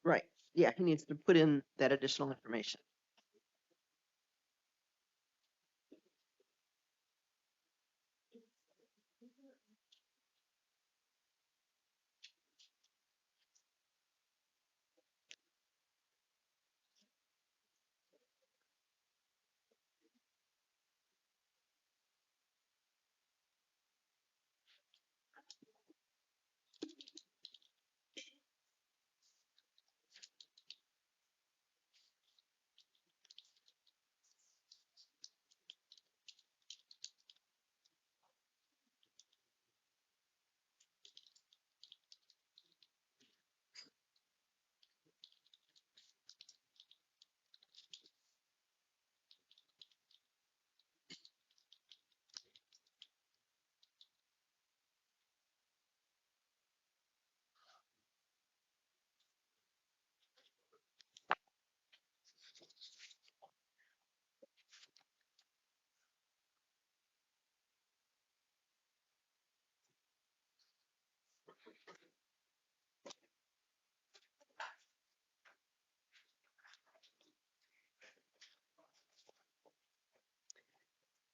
Right. Yeah, he needs to put in that additional information.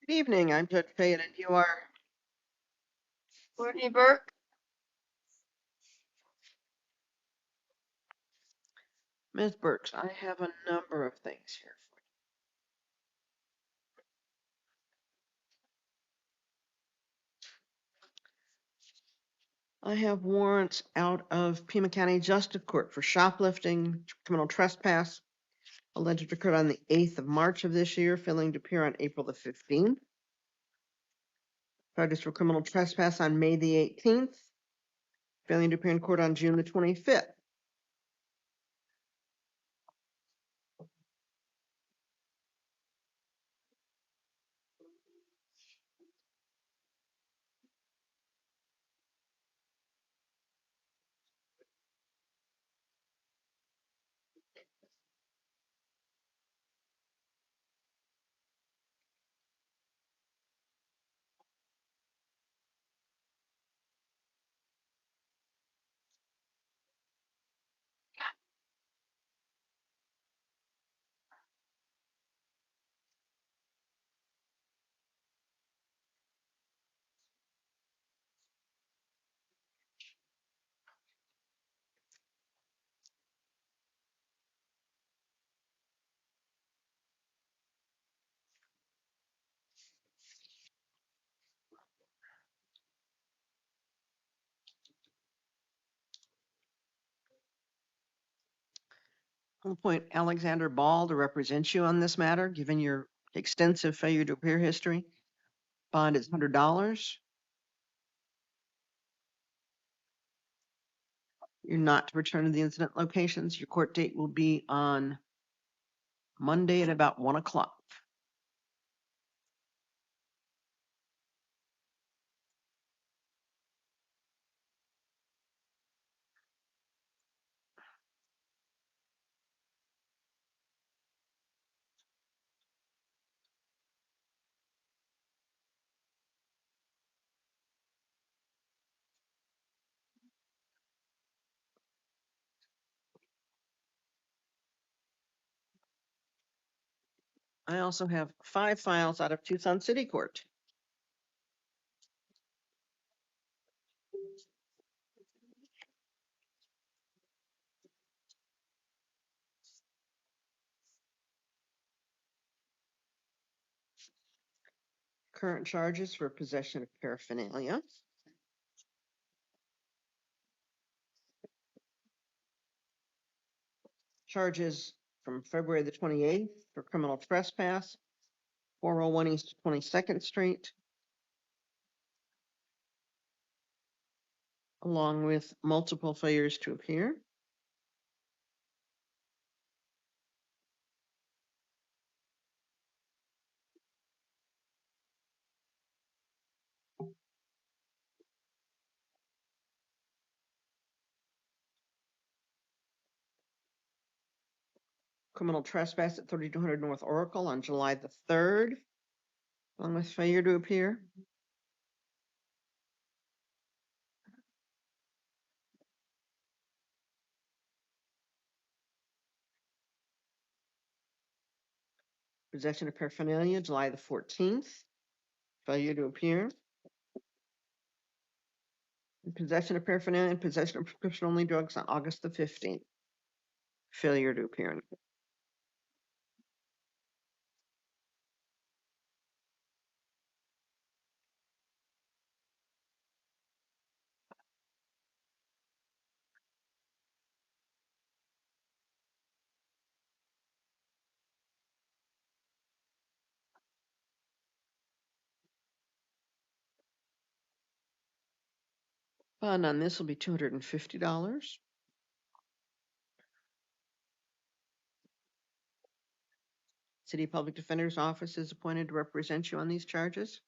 Good evening. I'm Judge Payette, and you are Courtney Burke. Ms. Burks. I have a number of things here for you. I have warrants out of Pima County Justice Court for shoplifting, criminal trespass, alleged to occur on the 8th of March of this year, failing to appear on April the 15th. Charges for criminal trespass on May the 18th, failing to appear in court on June the 25th. I'll appoint Alexander Ball to represent you on this matter, given your extensive failure to appear history. Bond is $100. You're not to return to the incident locations. Your court date will be on Monday at about 1 o'clock. I also have 5 files out of Tucson City Court. Current charges for possession of paraphernalia. Charges from February the 28th for criminal trespass, 401 East 22nd Street, along with multiple failures to appear. Criminal trespass at 3200 North Oracle on July the 3rd, along with failure to appear. Possession of paraphernalia, July the 14th. Failure to appear. Possession of paraphernalia and possession of prescription-only drugs on August the 15th. Failure to appear. Bond on this will be $250. City Public Defender's Office is appointed to represent you on these charges.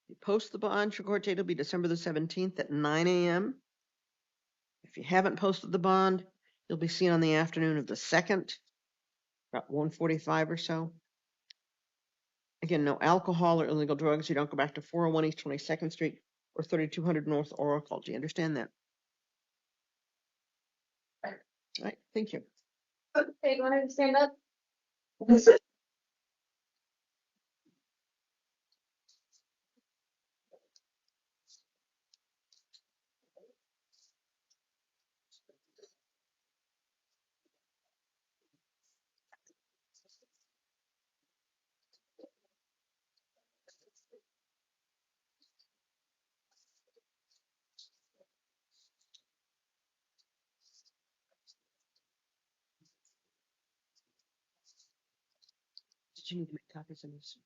You post the bond, your court date will be December the 17th at 9 a.m. If you haven't posted the bond, you'll be seen on the afternoon of the 2nd, about 1:45 or so. Again, no alcohol or illegal drugs. You don't go back to 401 East 22nd Street or 3200 North Oracle. Do you understand that? All right, thank you. Okay, you want to stand up? Did you need to make copies of this?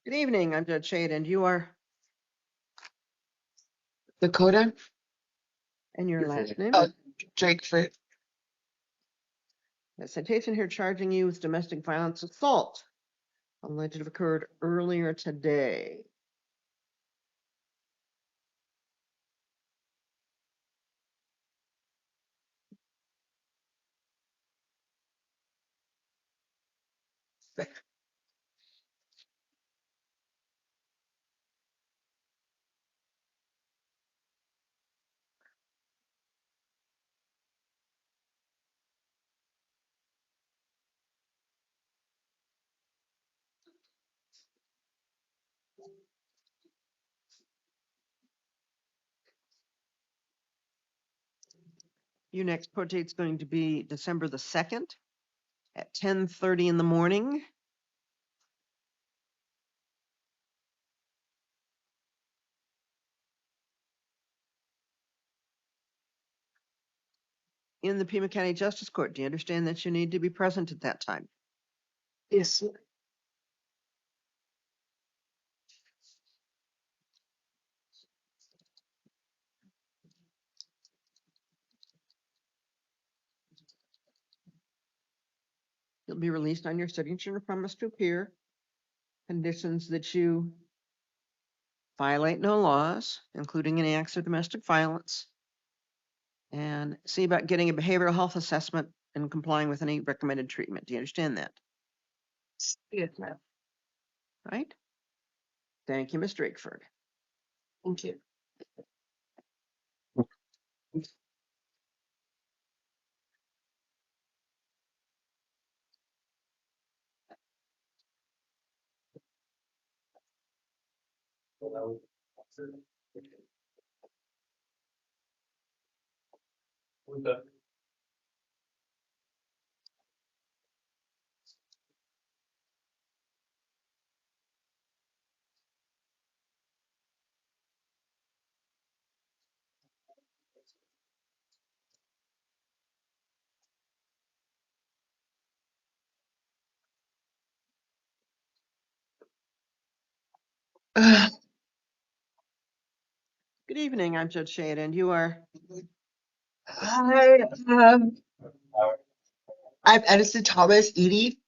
Good evening, I'm Judge Shade, and you are, Dakota, and your last name? Jake Fit. The citation here charging you with domestic violence assault, alleged to have occurred earlier today. Your next court date's going to be December the 2nd at 10:30 in the morning. In the Pima County Justice Court. Do you understand that you need to be present at that time? Yes. You'll be released on your signature and promise to appear. Conditions that you violate no laws, including any acts of domestic violence, and see about getting a behavioral health assessment and complying with any recommended treatment. Do you understand that? Yes, ma'am. Right? Thank you, Ms. Drakeford. Thank you. evening, I'm Judge Shade, and you are? Hi, I'm Edison Thomas Edie.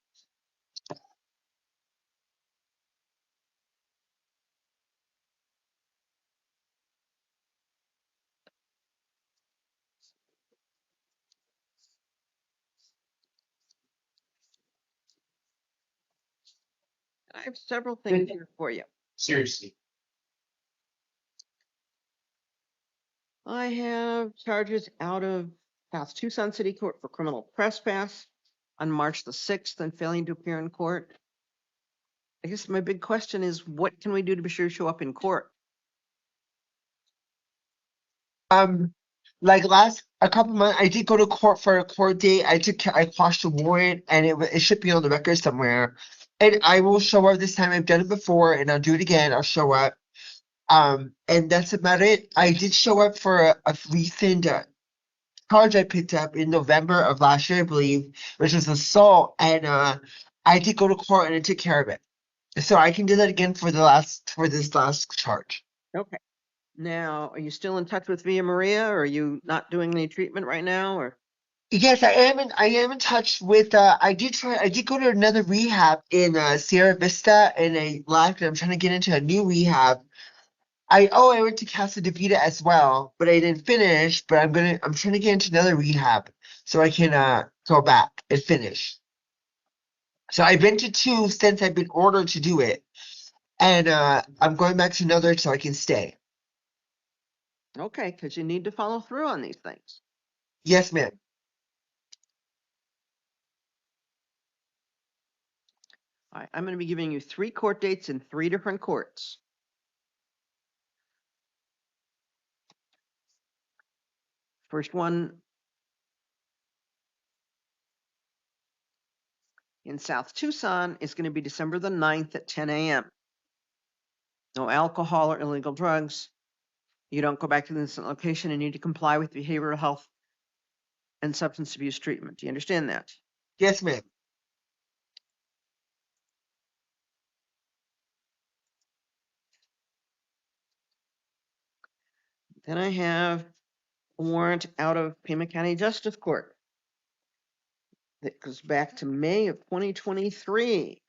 I have several things here for you. Seriously. I have charges out of South Tucson City Court for criminal trespass on March the 6th and failing to appear in court. I guess my big question is, what can we do to be sure to show up in court? Like last a couple months, I did go to court for a court date. I quashed a warrant, and it should be on the record somewhere. And I will show up this time. I've done it before, and I'll do it again. I'll show up. And that's about it. I did show up for a recent charge I picked up in November of last year, I believe, which was assault, and I did go to court and I took care of it. So I can do that again for this last charge. Okay. Now, are you still in touch with Via Maria, or are you not doing any treatment right now, or? Yes, I am in touch with I did go to another rehab in Sierra Vista and I left and I'm trying to get into a new rehab. I went to Casa de Vida as well, but I didn't finish, but I'm trying to get into another rehab so I can go back and finish. So I've been to two since I've been ordered to do it. And I'm going back to another so I can stay. Okay, because you need to follow through on these things. Yes, ma'am. All right, I'm going to be giving you 3 court dates in 3 different courts. First one in South Tucson is going to be December the 9th at 10 a.m. No alcohol or illegal drugs. You don't go back to the incident location and need to comply with behavioral health and substance abuse treatment. Do you understand that? Yes, ma'am. Then I have a warrant out of Pima County Justice Court that goes back to May of 2023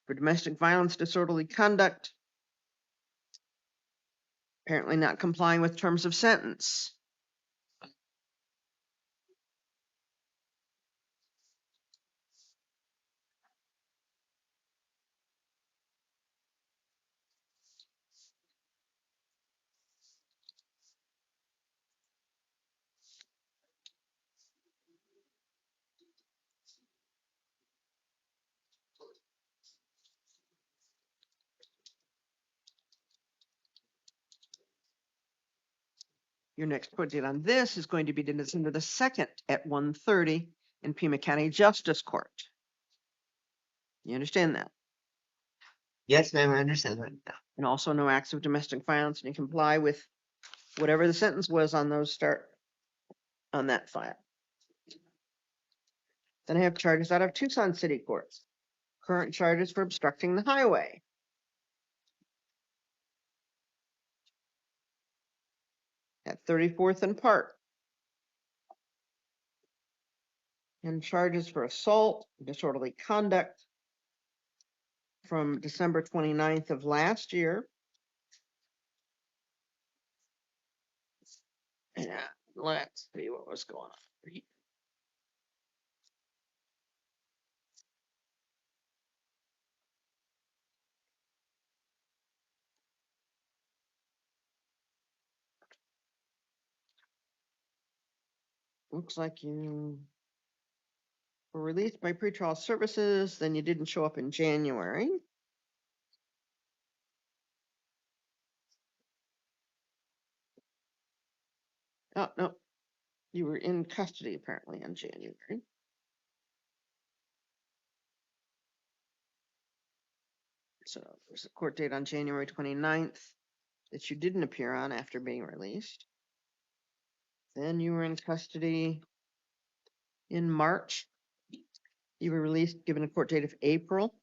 for domestic violence, disorderly conduct, apparently not complying with terms of sentence. Your next court date on this is going to be December the 2nd at 1:30 in Pima County Justice Court. You understand that? Yes, ma'am. I understand that now. And also no acts of domestic violence, and you comply with whatever the sentence was on those start on that file. Then I have charges out of Tucson City Courts. Current charges for obstructing the highway. At 34th and Park. And charges for assault, disorderly conduct from December 29th of last year. And let's see what was going on. Looks like you were released by pretrial services, then you didn't show up in January. Oh, no, you were in custody apparently in January. So there's a court date on January 29th that you didn't appear on after being released. Then you were in custody in March. You were released, given a court date of April.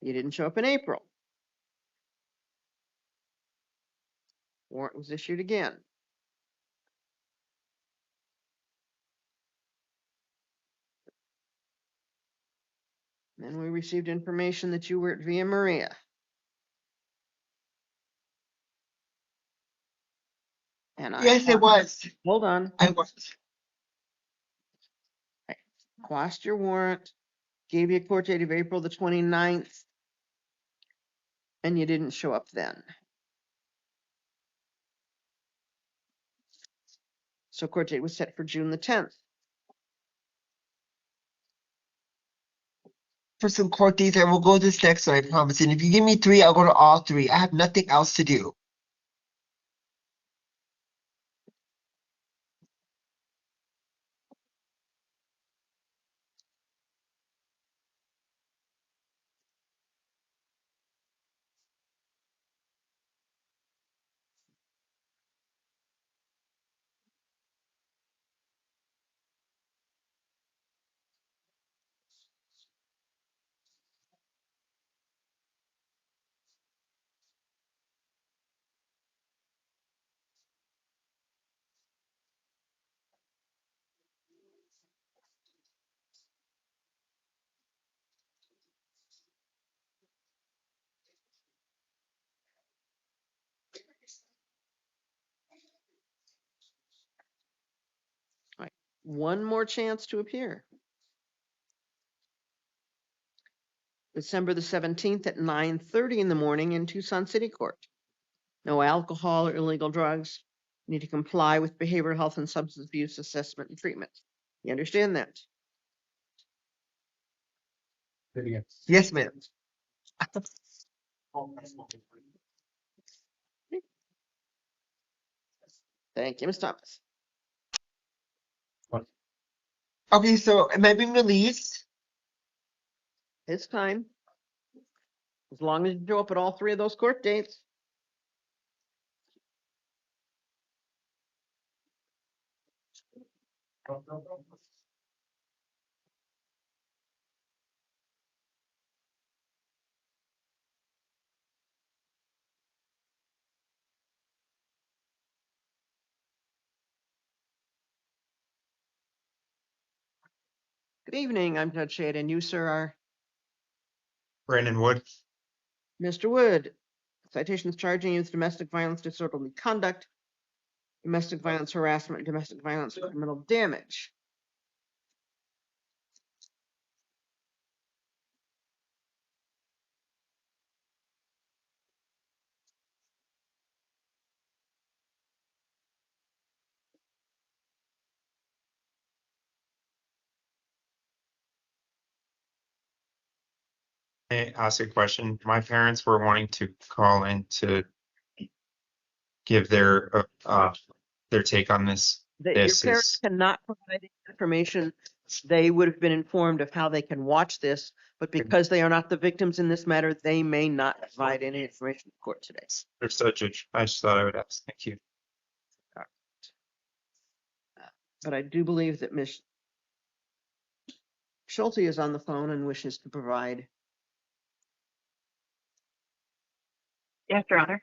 You didn't show up in April. Warrant was issued again. Then we received information that you were at Via Maria. And Yes, it was. hold on, I was. I quashed your warrant, gave you a court date of April the 29th, and you didn't show up then. So court date was set for June the 10th. For some court dates, I will go this next one, I promise. And if you give me 3, I'll go to all 3. I have nothing else to do. Right. One more chance to appear. December the 17th at 9:30 in the morning in Tucson City Court. No alcohol or illegal drugs. You need to comply with behavioral health and substance abuse assessment and treatment. You understand that? Yes, ma'am. Thank you, Ms. Thomas. Okay, so am I being released? It's time. As long as you show up at all 3 of those court dates. Good evening, I'm Judge Shade, and you, sir, are Brandon Wood. Mr. Wood. Citations charging you with domestic violence, disorderly conduct, domestic violence harassment, domestic violence criminal damage. I ask a question. My parents were wanting to call in to give their take on this. That your This parents is cannot provide any information. They would have been informed of how they can watch this, but because they are not the victims in this matter, they may not provide any information to court today. understood, Judge. I just thought I would ask. Thank you. But I do believe that Ms. Schulte is on the phone and wishes to provide. Yes, Your Honor.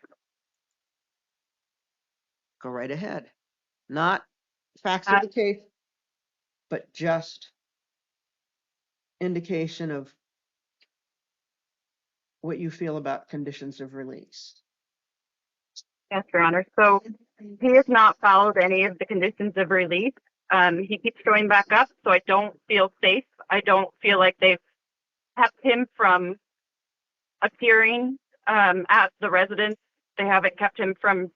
Go right ahead. Not facts of the case, but just indication of what you feel about conditions of release. Yes, Your Honor. So he has not followed any of the conditions of release. He keeps showing back up, so I don't feel safe. I don't feel like they've kept him from appearing at the residence. They haven't kept him from,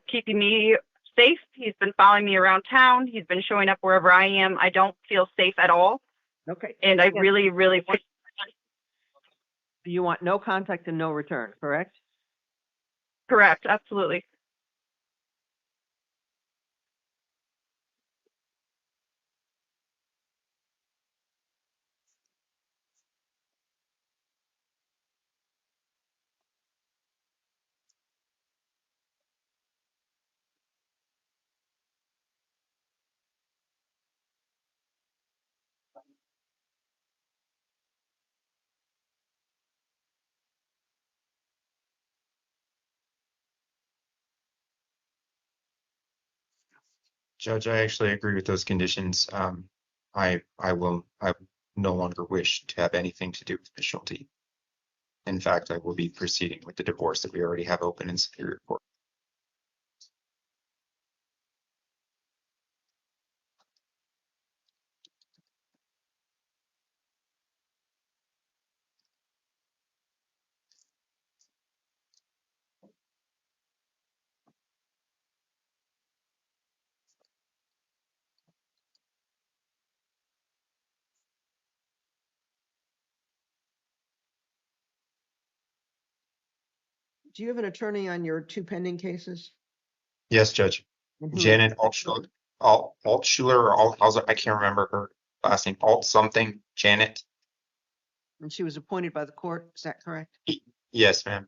keeping me safe. He's been following me around town. He's been showing up wherever I am. I don't feel safe at all. Okay. And I really, really want. You want no contact and no return, correct? Correct. Absolutely. Judge, I actually agree with those conditions. I no longer wish to have anything to do with Ms. Schulte. In fact, I will be proceeding with the divorce that we already have open in Superior Court. Do you have an attorney on your two pending cases? Yes, Judge. And who is Janet Altschuler, Altschuler or Althauser, I can't remember her last name. Alt something, Janet. and she was appointed by the court, is that correct? Yes, ma'am.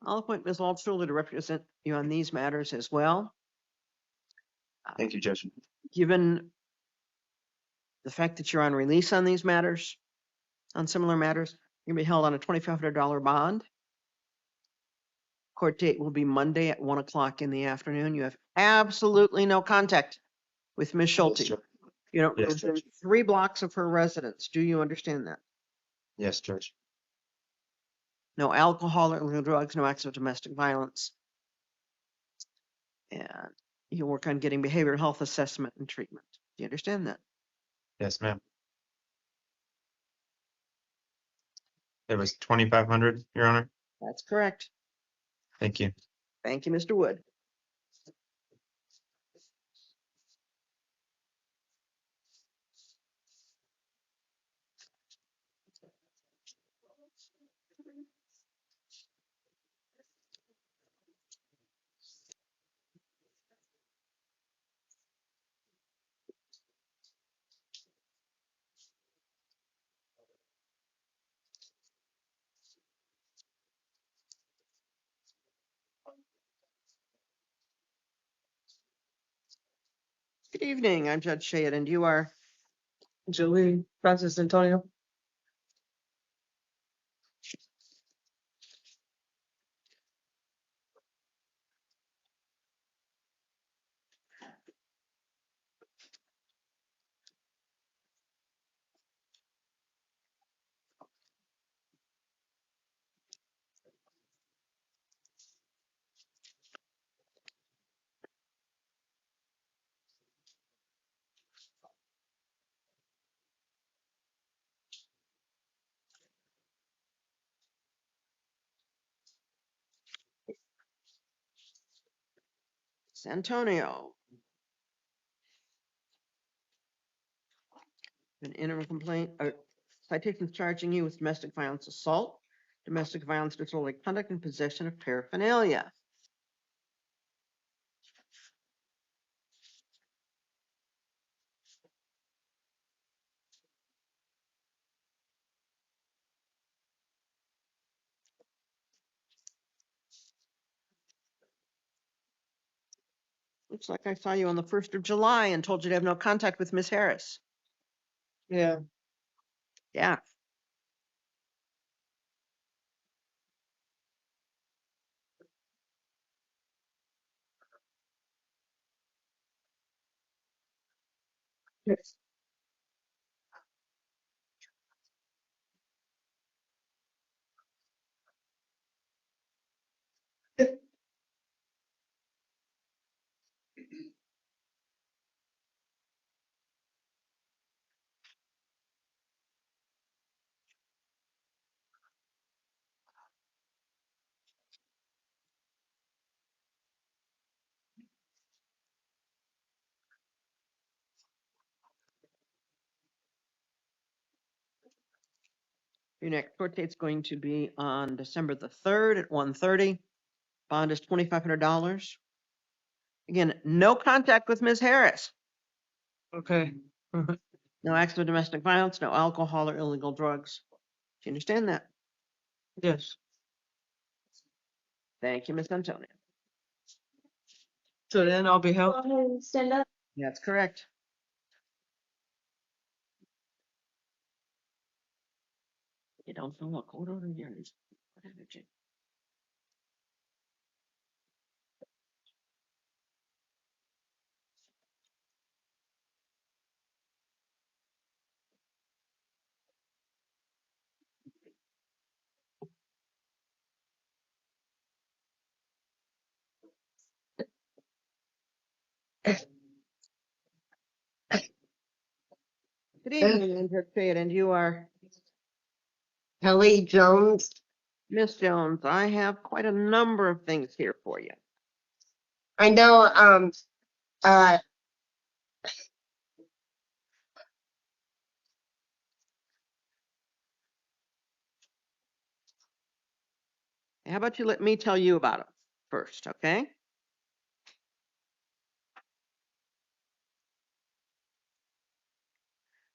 I'll appoint Ms. Altshuler to represent you on these matters as well. Thank you, Judge. Given the fact that you're on release on these matters, on similar matters, you're gonna be held on a $2,500 bond. Court date will be Monday at 1 o'clock in the afternoon. You have absolutely no contact with Ms. Schulte. Judge. You don't Yes, live within Judge. 3 blocks of her residence. Do you understand that? Yes, Judge. No alcohol or illegal drugs, no acts of domestic violence. And you work on getting behavioral health assessment and treatment. Do you understand that? Yes, ma'am. It was 2,500, Your Honor. That's correct. Thank you. Thank you, Mr. Wood. Good evening. I'm Judge Shade, and you are Julie Francis Antonio. Santonio. An interim complaint, citations charging you with domestic violence assault, domestic violence disorderly conduct, and possession of paraphernalia. Looks like I saw you on the 1st of July and told you to have no contact with Miss Harris. Yeah. Yeah. Yes. Your next court date's going to be on December the 3rd at 1:30. Bond is $2,500. Again, no contact with Ms. Harris. Okay. Mhm. No acts of domestic violence, no alcohol or illegal drugs. Do you understand that? Yes. Thank you, Ms. Antonia. So then I'll be held. That's correct. You don't fill a court order here. What did you? Good evening, Andrew Fayette, and you are Kelly Jones. Miss Jones. I have quite a number of things here for you. I know, How about you let me tell you about them first, okay?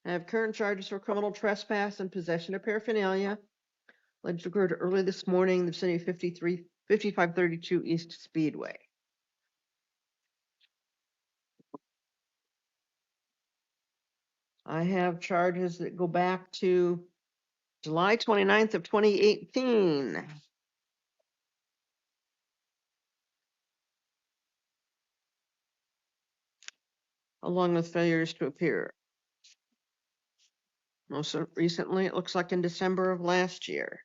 I have current charges for criminal trespass and possession of paraphernalia. Alleged occurred early this morning in the vicinity of 5532 East Speedway. I have charges that go back to July 29th of 2018. Along with failures to appear. Most recently, it looks like in December of last year.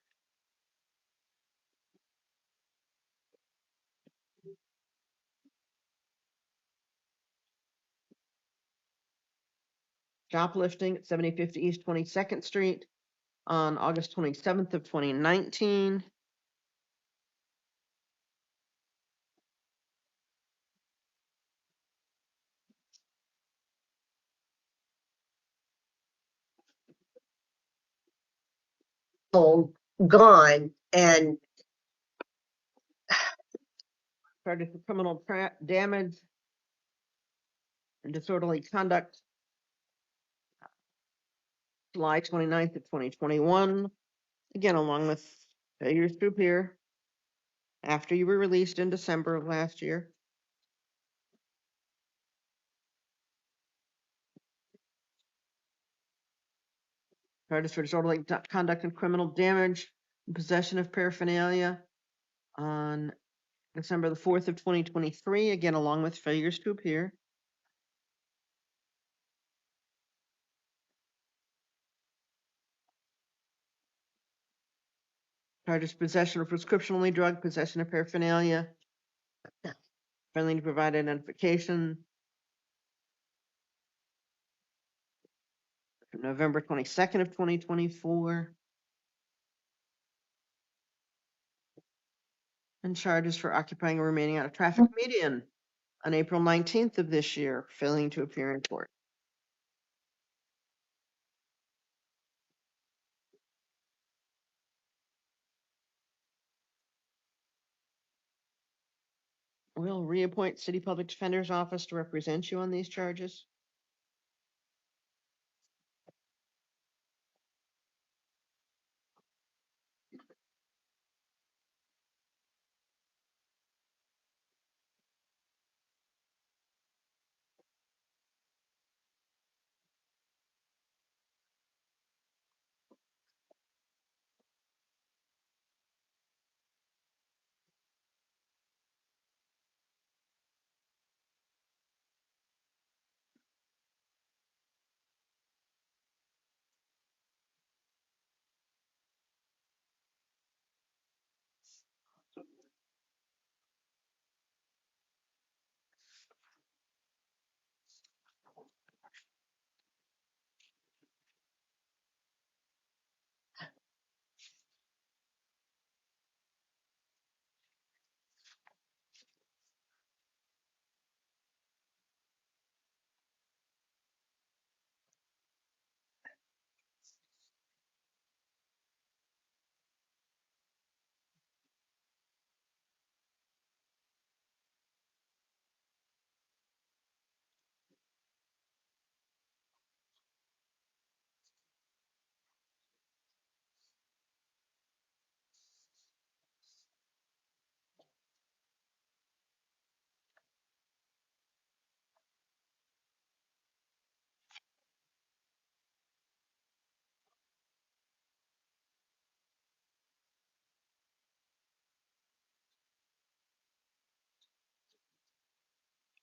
Shoplifting at 7050 East 22nd Street on August 27th of 2019. gone and Charges for criminal damage and disorderly conduct. July 29th of 2021. Again, along with failures to appear after you were released in December of last year. Charges for disorderly conduct and criminal damage and possession of paraphernalia on December the 4th of 2023, again, along with failures to appear. Charges possession of prescription-only drug, possession of paraphernalia, failing to provide identification. November 22nd of 2024. And charges for occupying or remaining on a traffic median on April 19th of this year, failing to appear in court. We'll reappoint City Public Defender's Office to represent you on these charges.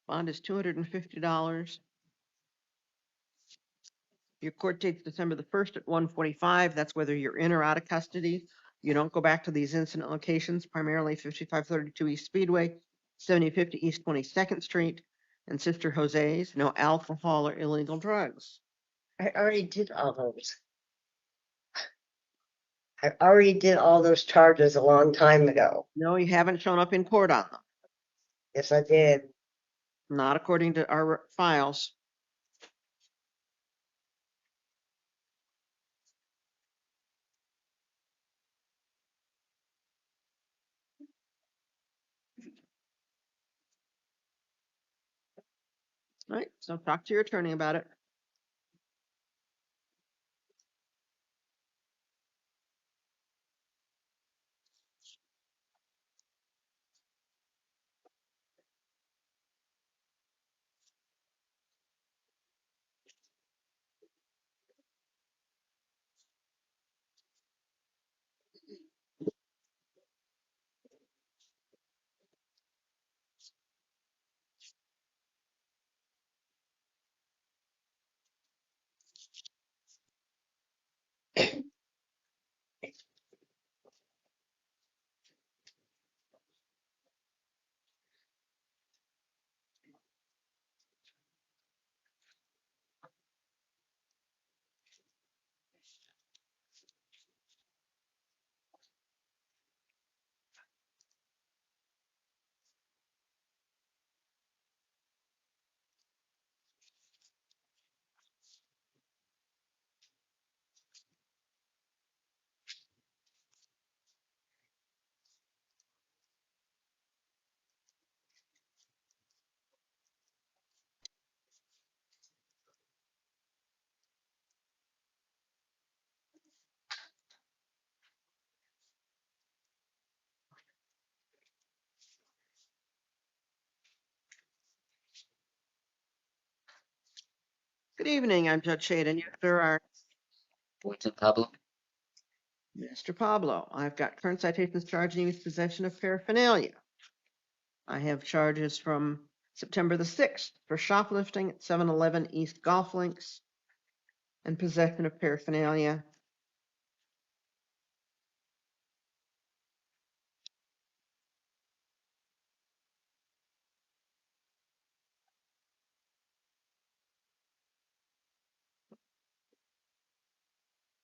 Bond is $250. Your court date's December the 1st at 1:45. That's whether you're in or out of custody. You don't go back to these incident locations, primarily 5532 East Speedway, 7050 East 22nd Street, and Sister Jose's. No alcohol or illegal drugs. I already did all those. I already did all those charges a long time ago. No, you haven't shown up in court on them, Yes, I did. not according to our files. All right, so talk to your attorney about it. Good evening, I'm Judge Shaden. Yes, there are What's up, Pablo? Mr. Pablo. I've got current citations charging you with possession of paraphernalia. I have charges from September the 6th for shoplifting at 711 East Golf Links and possession of paraphernalia.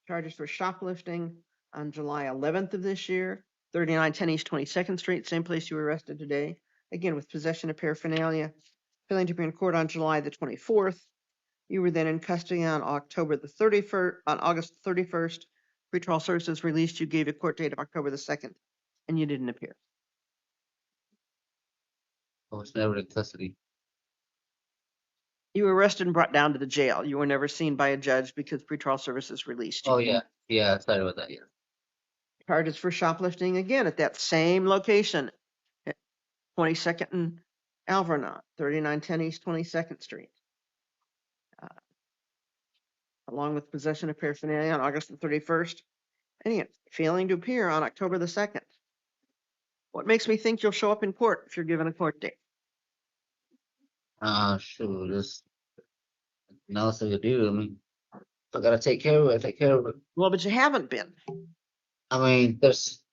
Charges for shoplifting on July 11th of this year, 3910 East 22nd Street, same place you were arrested today. Again, with possession of paraphernalia. Failing to be in court on July the 24th. You were then in custody on October the 31st, on August 31st. Pretrial services released. You gave a court date of October the 2nd, and you didn't appear. I was never in custody. You were arrested and brought down to the jail. You were never seen by a judge because pretrial services released you. Oh yeah, yeah. Sorry about that. Yeah. Charges for shoplifting again at that same location, at 22nd and Alvernon, 3910 East 22nd Street. Along with possession of paraphernalia on August the 31st, and again, failing to appear on October the 2nd. What makes me think you'll show up in court if you're given a court date? Sure. There's nothing else I could do. I mean, if I gotta take care of it, I take care of it. Well, but you haven't been. I mean, there's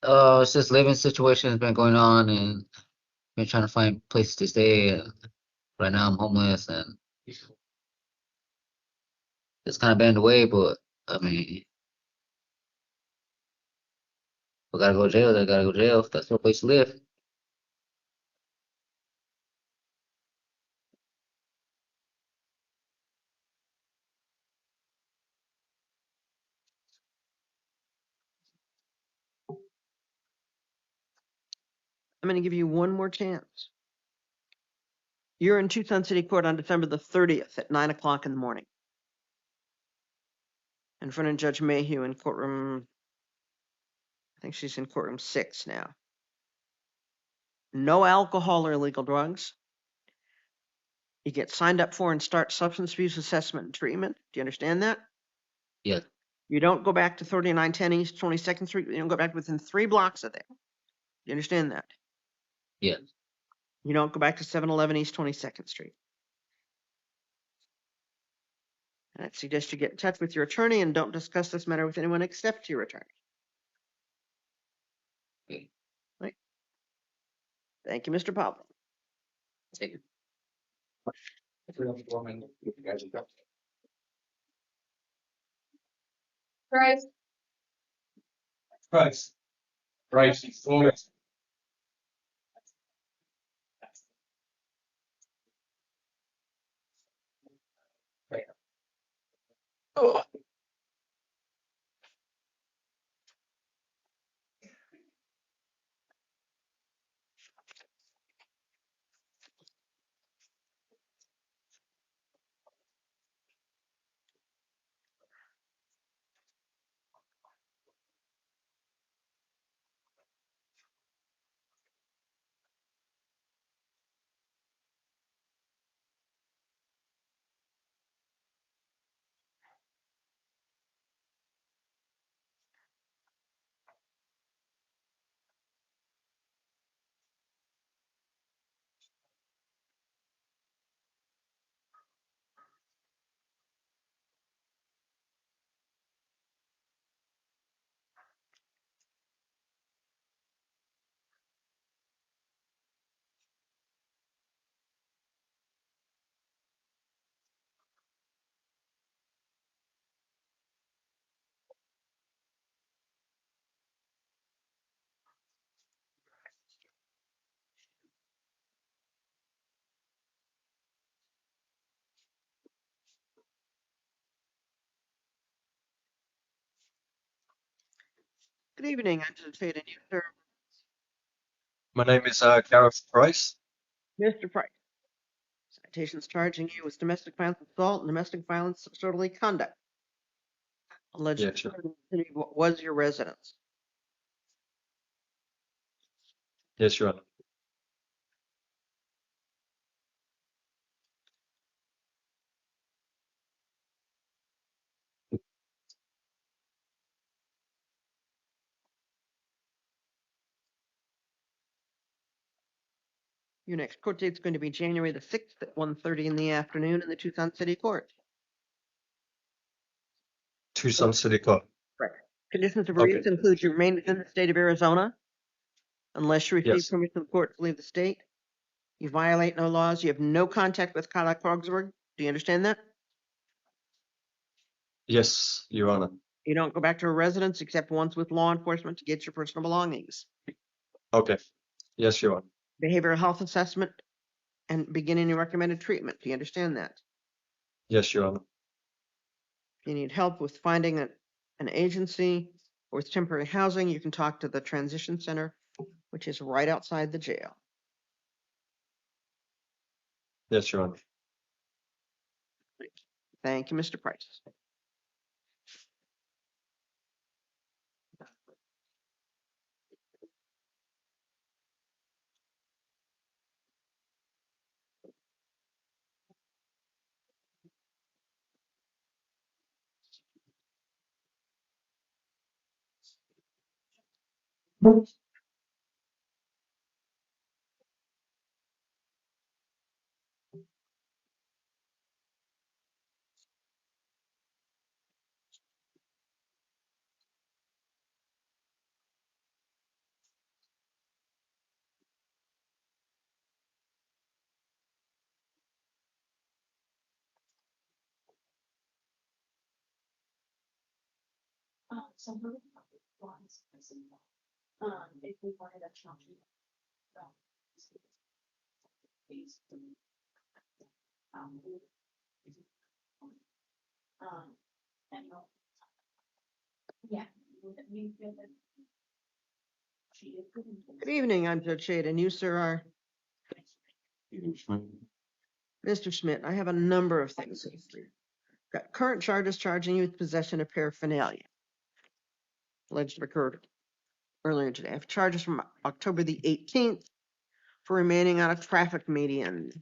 it's just living situation has been going on, and been trying to find places to stay. Right now, I'm homeless, and it's kind of been in the way. But I mean, if I gotta go to jail, I gotta go to jail. That's no place to live. I'm going to give you one more chance. You're in Tucson City Court on December the 30th at 9 o'clock in the morning. In front of Judge Mayhew in courtroom, I think she's in courtroom 6 now. No alcohol or illegal drugs. You get signed up for and start substance abuse assessment and treatment. Do you understand that? Yeah. You don't go back to 3910 East 22nd Street. You don't go back within 3 blocks of there. You understand that? Yeah. You don't go back to 711 East 22nd Street. And I'd suggest you get in touch with your attorney and don't discuss this matter with anyone except your attorney. Okay. Right. Thank you, Mr. Pablo. Thank you. Price, Price. Price. Flores. Good evening. I'm Judge and you, sir. My name is Gareth Price. Mr. Price. Citations charging you with domestic violence assault and domestic violence disorderly conduct. Alleged Yeah, sure. what was your residence? Yes, Your Honor. Your next court date is going to be January the 6th at 1:30 in the afternoon in the Tucson City Court. Tucson City Court. Correct. Conditions of Okay. release include you remain within the state of Arizona unless you receive Yes. permission from the court to leave the state. You violate no laws. You have no contact with Kyle Krogsburg. Do you understand that? Yes, Your Honor. You don't go back to a residence except once with law enforcement to get your personal belongings. Okay. Yes, Your Honor. Behavioral health assessment and beginning your recommended treatment. Do you understand that? Yes, Your Honor. If you need help with finding an agency or with temporary housing, you can talk to the transition center, which is right outside the jail. Yes, Your Honor. Thank you, Mr. Price. Good evening, I'm Judge Shade, and you, sir, are Mr. Schmidt. I have a number of things. Got current charges charging you with possession of paraphernalia. Alleged to have occurred earlier today. I have charges from October the 18th for remaining on a traffic median.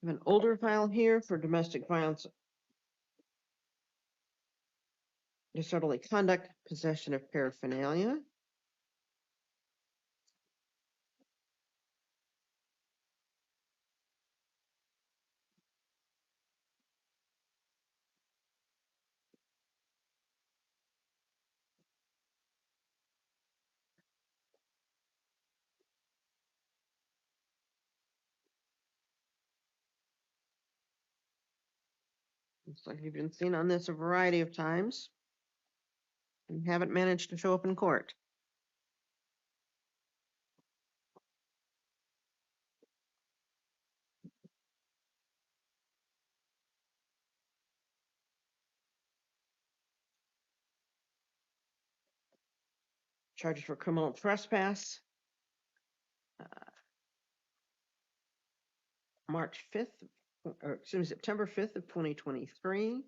I have an older file here for domestic violence, disorderly conduct, possession of paraphernalia. Looks like you've been seen on this a variety of times and haven't managed to show up in court. Charges for criminal trespass. March 5th, or excuse me, September 5th of 2023.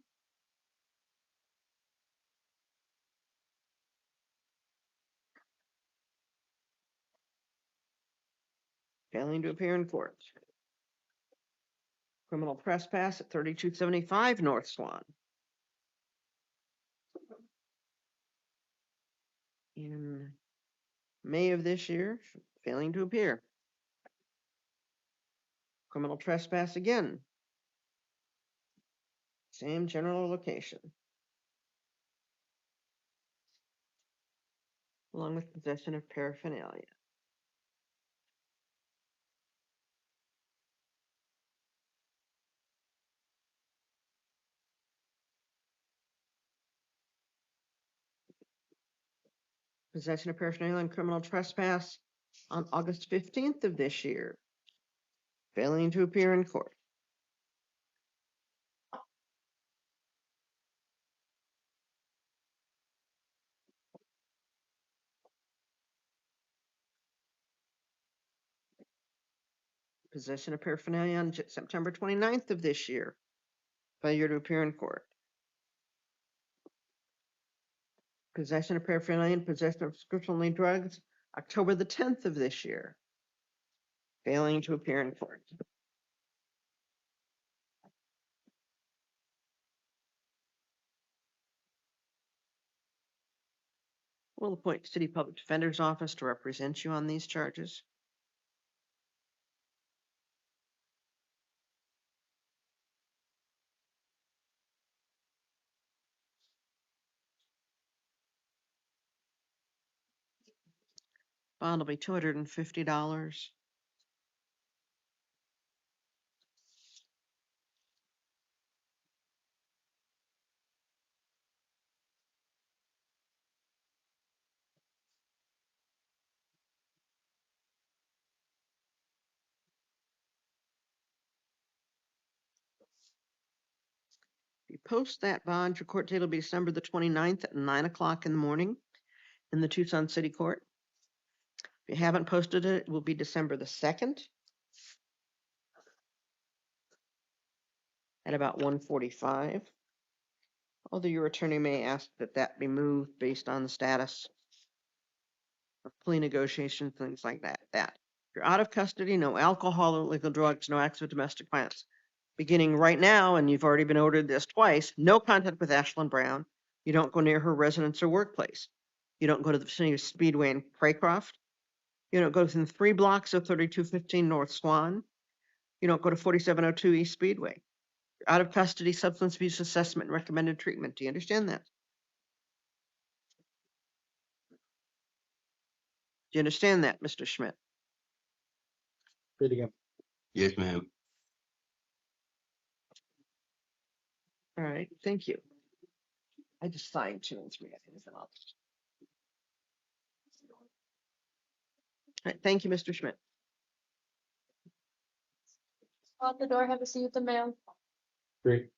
Failing to appear in court. Criminal trespass at 3275 North Swan. In May of this year, failing to appear. Criminal trespass again. Same general location. Along with possession of paraphernalia. Possession of paraphernalia and criminal trespass on August 15th of this year. Failing to appear in court. Possession of paraphernalia on September 29th of this year. Failure to appear in court. Possession of paraphernalia and possession of prescription-only drugs, October the 10th of this year. Failing to appear in court. We'll appoint City Public Defender's Office to represent you on these charges. Bond will be $250. If you post that bond, your court date will be December the 29th at 9 o'clock in the morning in the Tucson City Court. If you haven't posted it, it will be December the 2nd at about 1:45. Although your attorney may ask that that be moved based on the status of plea negotiations, things like that. If you're out of custody, no alcohol or illegal drugs, no acts of domestic violence. Beginning right now, and you've already been ordered this twice, no contact with Ashlyn Brown. You don't go near her residence or workplace. You don't go to the vicinity of Speedway and Craycroft. You don't go within 3 blocks of 3215 North Swan. You don't go to 4702 East Speedway. You're out of custody, substance abuse assessment, and recommended treatment. Do you understand that? Do you understand that, Mr. Schmidt? Read again. Yes, ma'am. All right, thank you. I just signed 2 and 3. I think it's an All right, thank you, Mr. Schmidt. Out the door, have a seat with the mail. Great.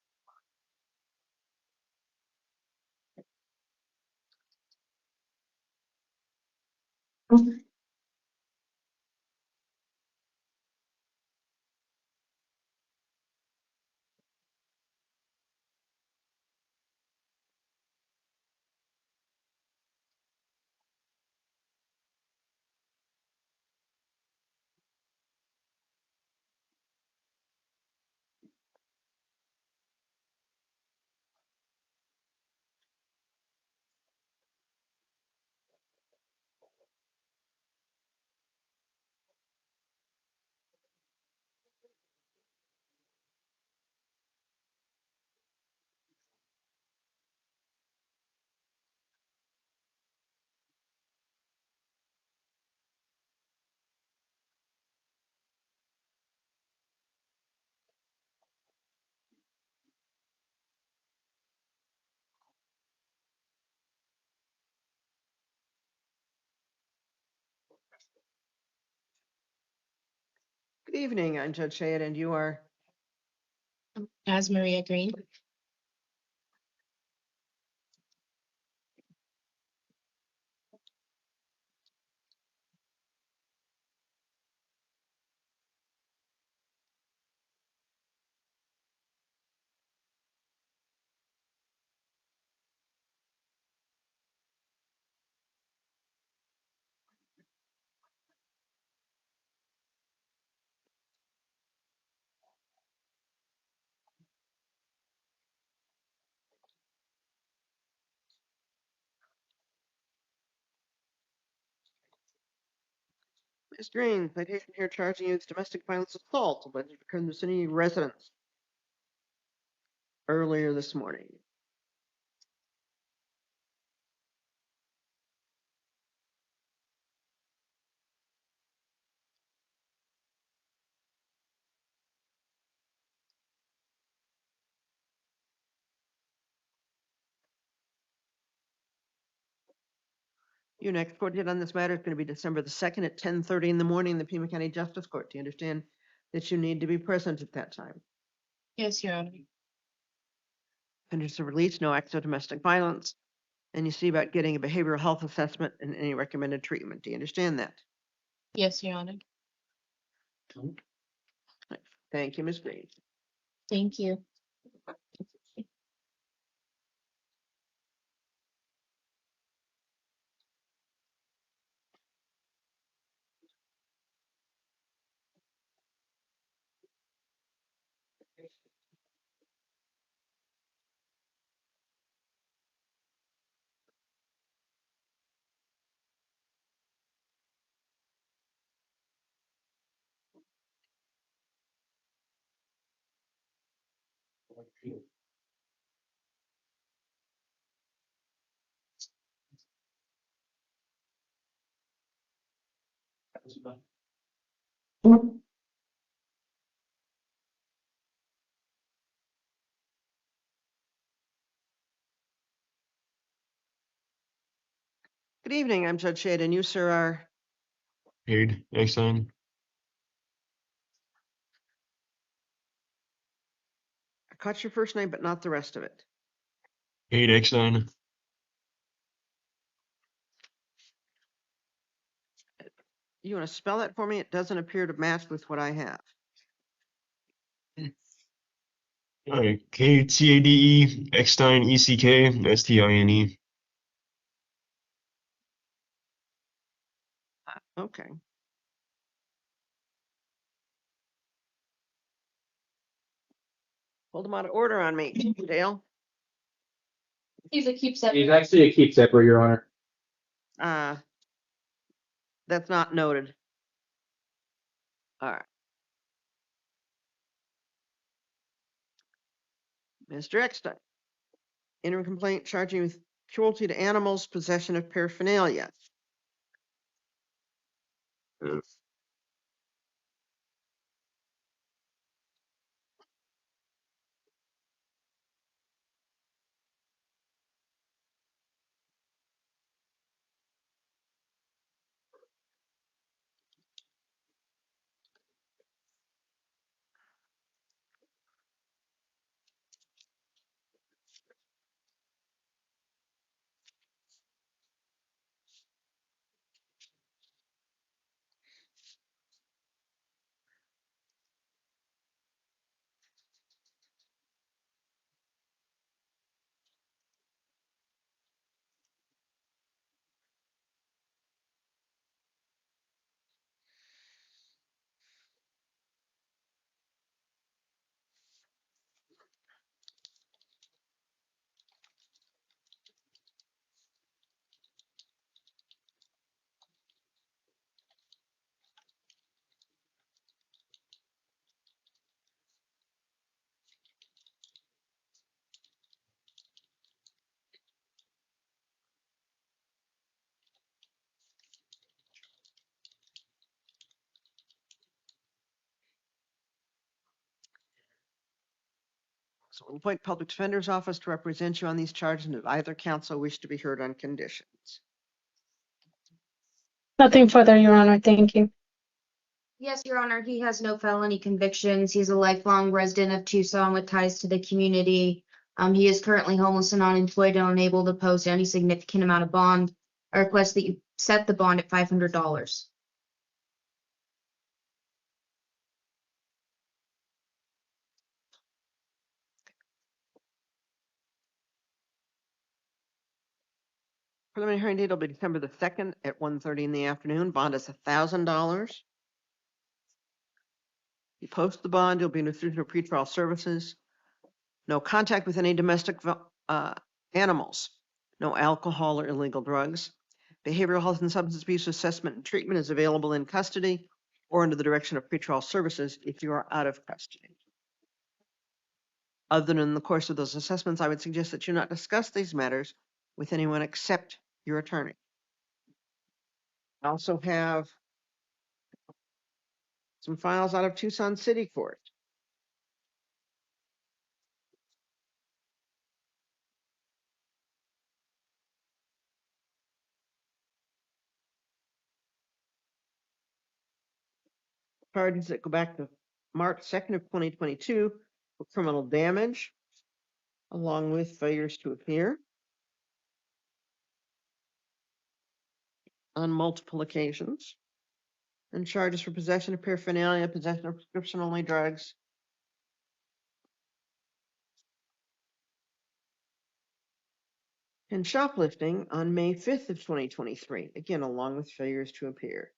Evening, I'm Judge Shade, and you are? As Maria Green. Ms. Green, citation here charging you with domestic violence assault alleged to occur in the city residence earlier this morning. Your next court date on this matter is going to be December the 2nd at 10:30 in the morning in the Pima County Justice Court. Do you understand that you need to be present at that time? Yes, Your Honor. Conditions of release, no acts of domestic violence, and you see about getting a behavioral health assessment and any recommended treatment. Do you understand that? Yes, Your Honor. Thank you, Ms. Green. Thank you. Good evening, I'm Judge Shade, and you, sir, are? Paid, Exxon. I caught your first name, but not the rest of it. Paid, Exxon. You want to spell that for me? It doesn't appear to match with what I have. Kade, Eckstein, ECK, STINE. Okay. Hold them out of order on me, Dale. He's a keepsake. He's actually a keepsipper, Your Honor. That's not noted. All right. Mr. Eckstein, interim complaint charging you with cruelty to animals, possession of paraphernalia. So we'll appoint public defender's office to represent you on these charges, and if either counsel wish to be heard on conditions. Nothing further, Your Honor. Thank you. Yes, Your Honor, he has no felony convictions. He's a lifelong resident of Tucson with ties to the community. He is currently homeless and unemployed and unable to post any significant amount of bond. I request that you set the bond at $500. Preliminary hearing date will be December the 2nd at 1:30 in the afternoon. Bond is $1,000. You post the bond, you'll be in a institution of pretrial services. No contact with any domestic animals. No alcohol or illegal drugs. Behavioral health and substance abuse assessment and treatment is available in custody or under the direction of pretrial services if you are out of custody. Other than in the course of those assessments, I would suggest that you not discuss these matters with anyone except your attorney. I also have some files out of Tucson City Court. Charges that go back to March 2nd of 2022 for criminal damage, along with failures to appear on multiple occasions, and charges for possession of paraphernalia, possession of prescription-only drugs, and shoplifting on May 5th of 2023, again, along with failures to appear.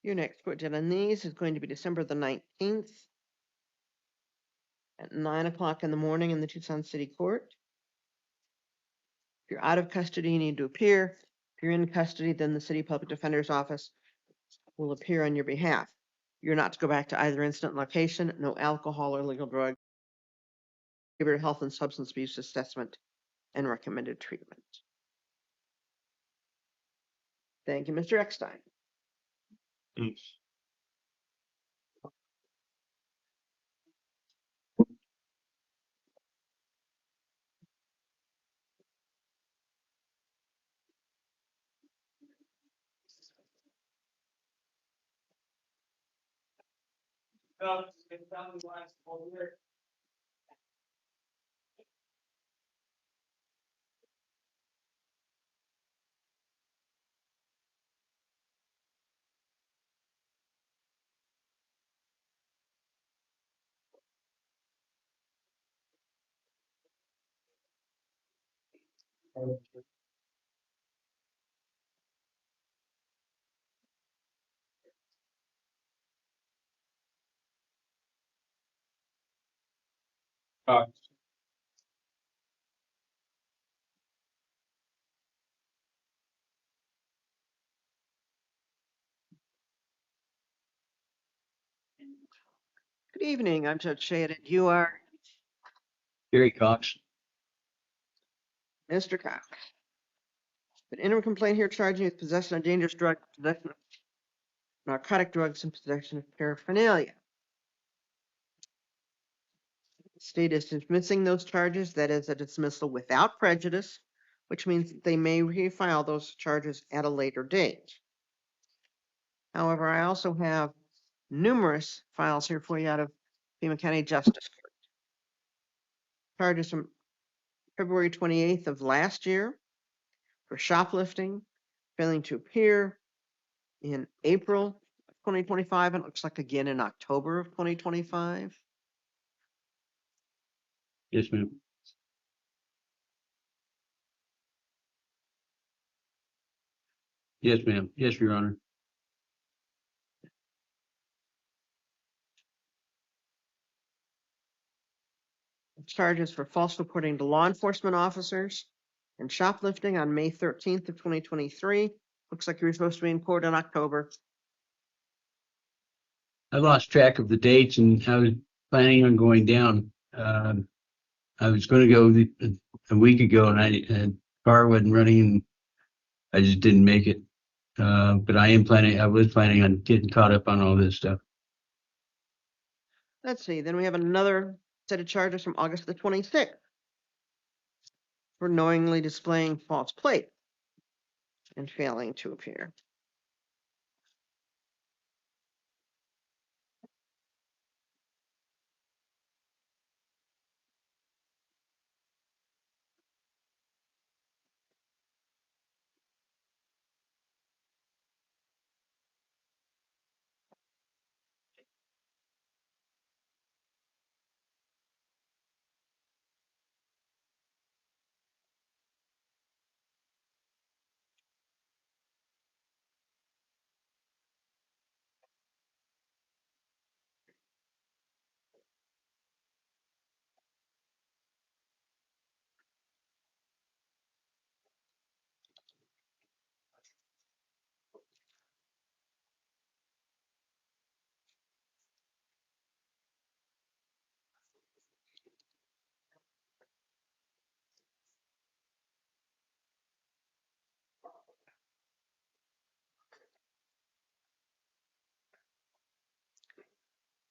Your next court date on these is going to be December the 19th at 9 o'clock in the morning in the Tucson City Court. If you're out of custody, you need to appear. If you're in custody, then the City Public Defender's Office will appear on your behalf. You're not to go back to either incident location, no alcohol or illegal drug, behavioral health and substance abuse assessment, and recommended treatment. Thank you, Mr. Eckstein. Good evening, I'm Judge Shade, and you are Gary Cox. Mr. Cox. An interim complaint here charging you with possession of dangerous drug, possession of narcotic drugs, and possession of paraphernalia. The state is dismissing those charges. That is a dismissal without prejudice, which means that they may refile those charges at a later date. However, I also have numerous files here for you out of Pima County Justice Court. Charges from February 28th of last year for shoplifting, failing to appear in April of 2025, and it looks like again in October of 2025. Yes, ma'am. Yes, ma'am. Yes, Your Honor. Charges for false reporting to law enforcement officers and shoplifting on May 13th of 2023. Looks like you were supposed to be in court in October. I lost track of the dates and I was planning on going down. I was going to go a week ago and the car wasn't running and I just didn't make it. But I was planning on getting caught up on all this stuff. Let's see, then we have another set of charges from August the 26th for knowingly displaying false plate and failing to appear.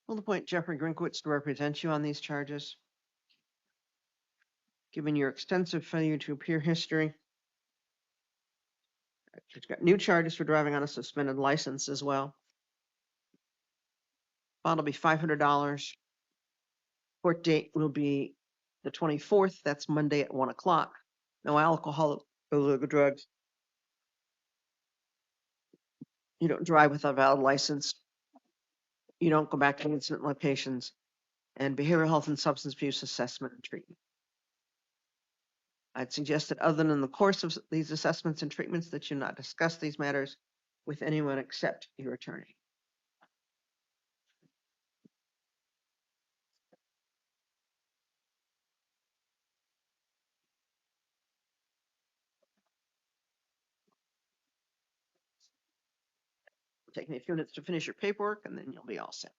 We'll appoint Jeffrey Grinkowitz to represent you on these charges. Given your extensive failure to appear history, you've got new charges for driving on a suspended license as well. Bond will be $500. Court date will be the 24th. That's Monday at 1 o'clock. No alcohol, illegal drugs. You don't drive with a valid license. You don't go back to incident locations. And behavioral health and substance abuse assessment and treatment. I'd suggest that other than in the course of these assessments and treatments that you not discuss these matters with anyone except your attorney. It'll take me a few minutes to finish your paperwork and then you'll be all set.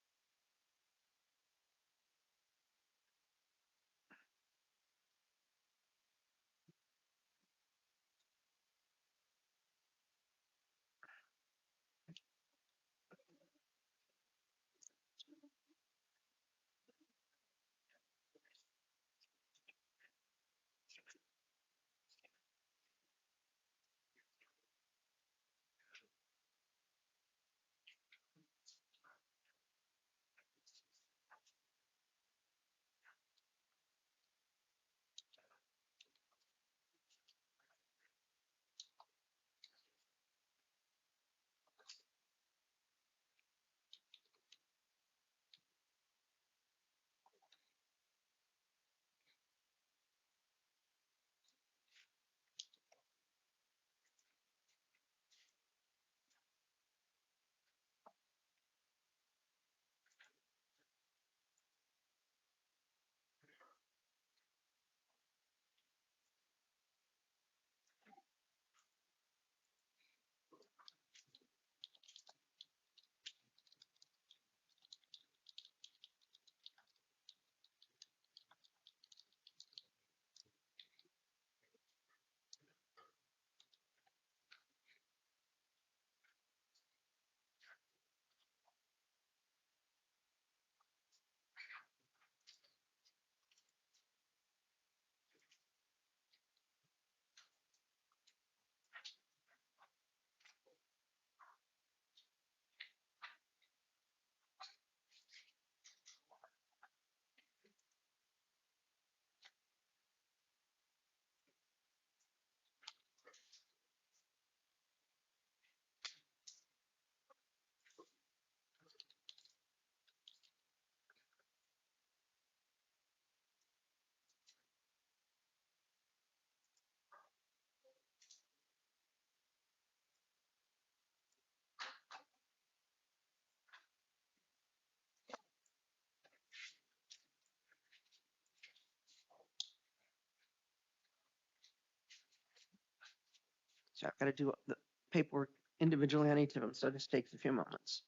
So I've got to do the paperwork individually on each of them, so this takes a few moments.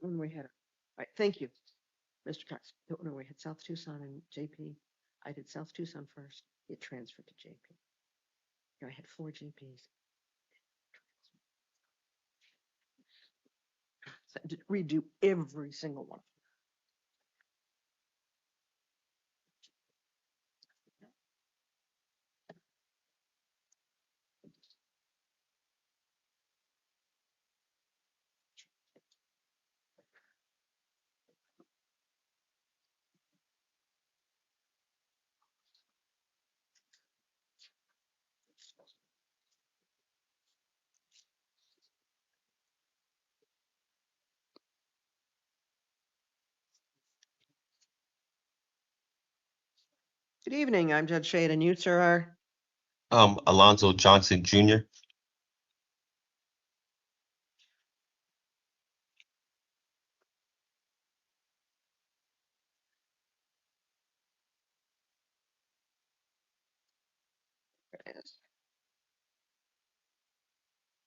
When we had, all right, thank you, Mr. Cox. When we had South Tucson and JP, I did South Tucson first. It transferred to JP. Here I had 4 JPs. So I did redo every single one. Good evening. I'm Judge Shade, and you, sir, are? Alonzo Johnson Jr.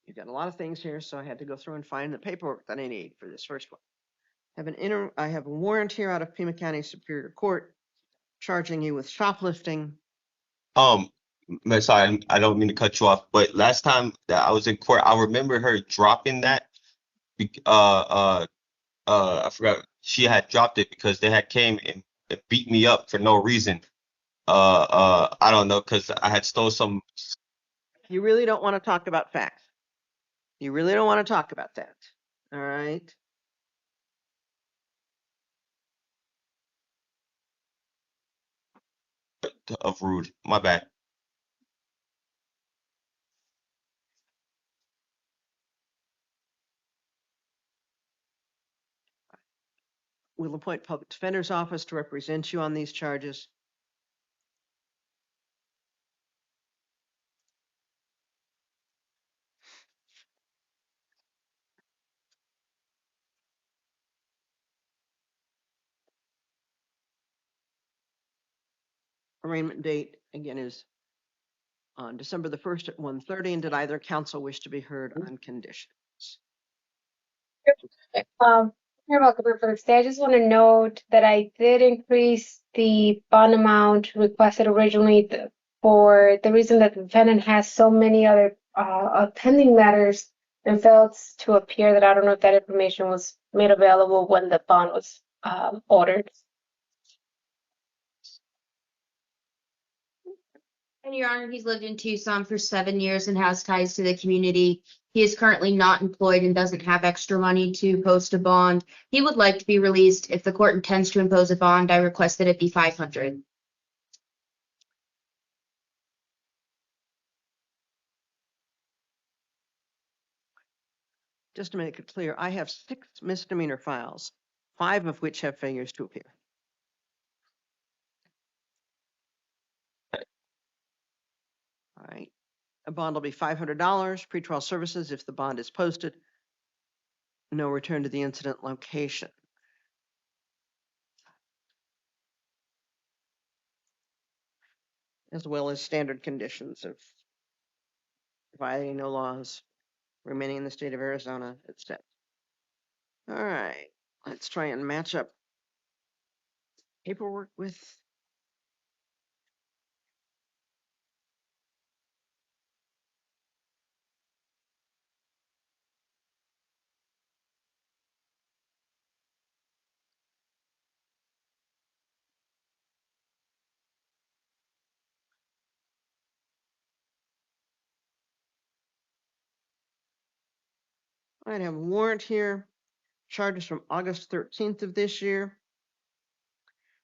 You've got a lot of things here, so I had to go through and find the paperwork that I need for this first one. I have a warrant here out of Pima County Superior Court charging you with shoplifting. Sorry, I don't mean to cut you off, but last time that I was in court, I remember her dropping that. I forgot she had dropped it because they had came and beat me up for no reason. I don't know, because I had stole some You really don't want to talk about facts. You really don't want to talk about that. All right. of rude. My bad. We'll appoint public defender's office to represent you on these charges. Arraignment date, again, is on December the 1st at 1:30. And did either counsel wish to be heard on conditions? Here about the first day. I just want to note that I did increase the bond amount requested originally for the reason that the defendant has so many other pending matters and failed to appear that I don't know if that information was made available when the bond was ordered. And Your Honor, he's lived in Tucson for 7 years and has ties to the community. He is currently not employed and doesn't have extra money to post a bond. He would like to be released. If the court intends to impose a bond, I request that it be $500. Just to make it clear, I have 6 misdemeanor files, 5 of which have failures to appear. All right. A bond will be $500. Pretrial services if the bond is posted. No return to the incident location. As well as standard conditions of violating no laws, remaining in the state of Arizona, etc. All right, let's try and match up paperwork with. I have a warrant here, charges from August 13th of this year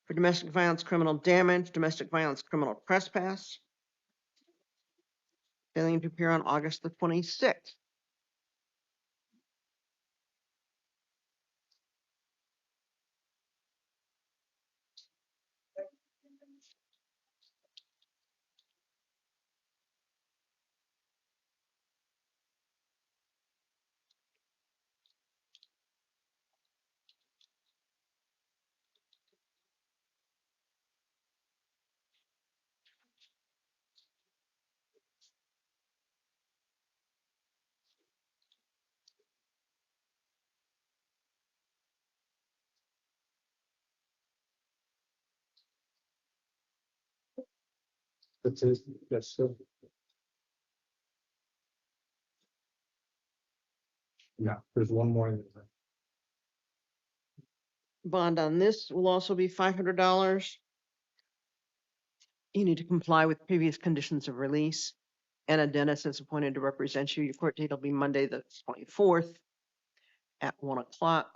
for domestic violence, criminal damage, domestic violence, criminal trespass, failing to appear on August the 26th. That's it. That's it. Yeah, there's one more. Bond on this will also be $500. You need to comply with previous conditions of release. Anna Dennis is appointed to represent you. Your court date will be Monday, the 24th at 1 o'clock.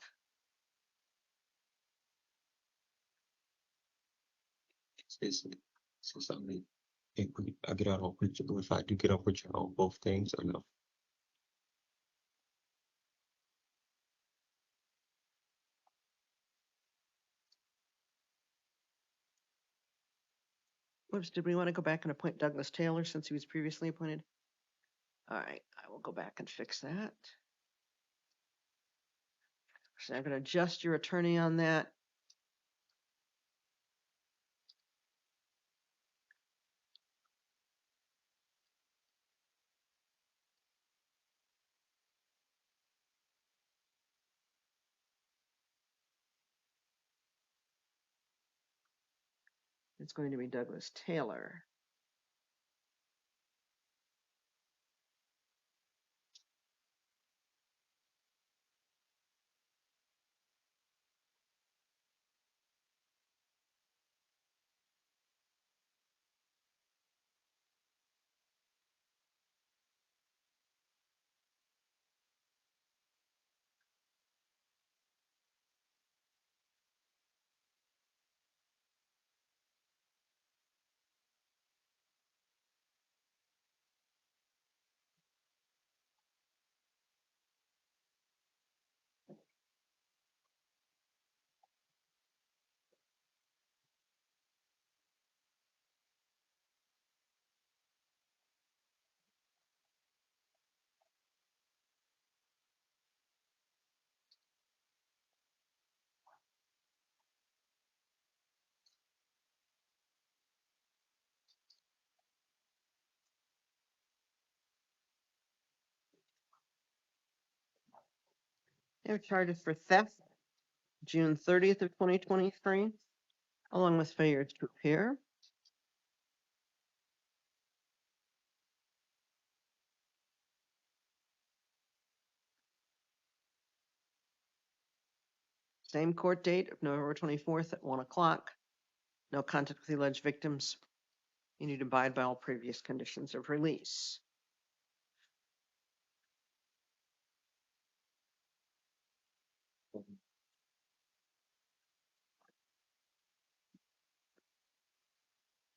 So something. I get out on principle if I do get up with you on both things or no? Whoops, did we want to go back and appoint Douglas Taylor since he was previously appointed? All right, I will go back and fix that. So I'm going to adjust your attorney on that. It's going to be Douglas Taylor. They have charges for theft, June 30th of 2023, along with failure to appear. Same court date of November 24th at 1 o'clock. No contact with the alleged victims. You need to abide by all previous conditions of release.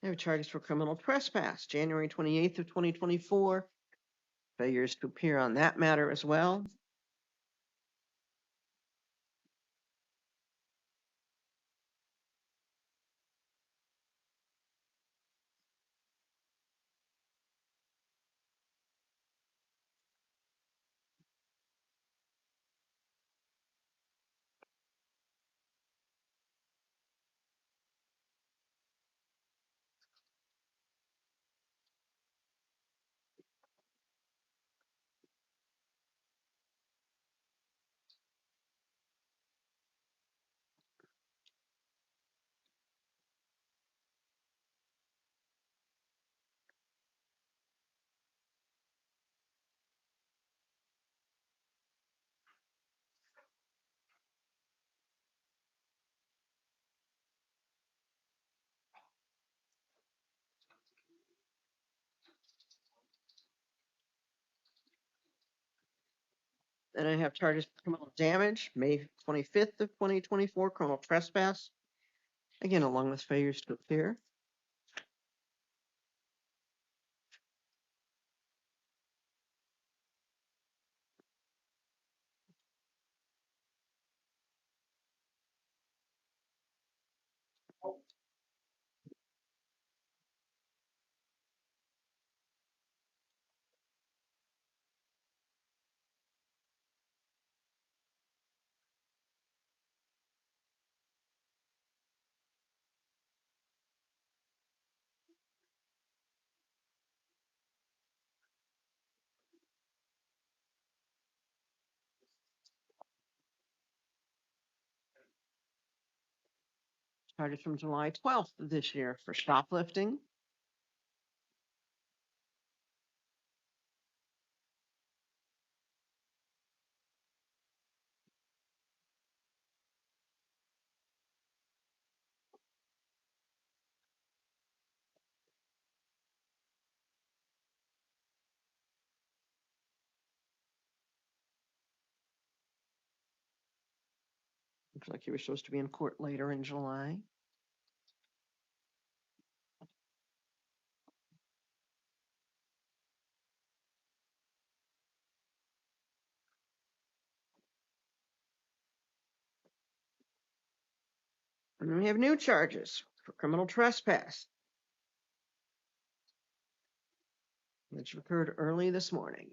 They have charges for criminal trespass, January 28th of 2024. Failures to appear on that matter as well. Then I have charges for criminal damage, May 25th of 2024, criminal trespass. again, along with failures to appear. Charges from July 12th of this year for shoplifting. Looks like you were supposed to be in court later in July. And then we have new charges for criminal trespass, which occurred early this morning.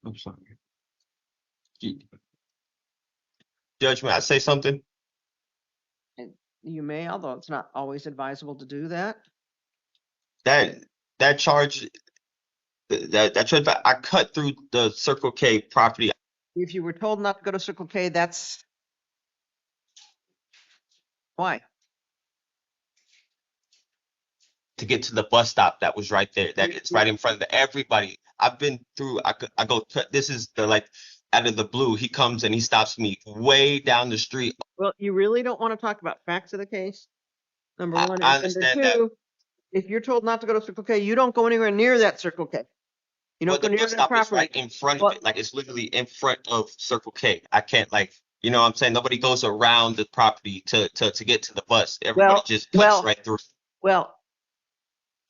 I'm sorry. Judge, may I say something? And you may, although it's not always advisable to do that. That charge, that charge, I cut through the Circle K property If you were told not to go to Circle K, that's why. to get to the bus stop that was right there. That it's right in front of everybody. I've been through. I go. This is the like out of the blue. He comes and he stops me way down the street. Well, you really don't want to talk about facts of the case. Number I, one, I and number understand that. two, if you're told not to go to Circle K, you don't go anywhere near that Circle K. You Well, don't go the near bus that stop is property. right in front of Well, it. Like it's literally in front of Circle K. I can't like. You know what I'm saying? Nobody goes around the property to get to the bus. Everybody just cuts right through. Well,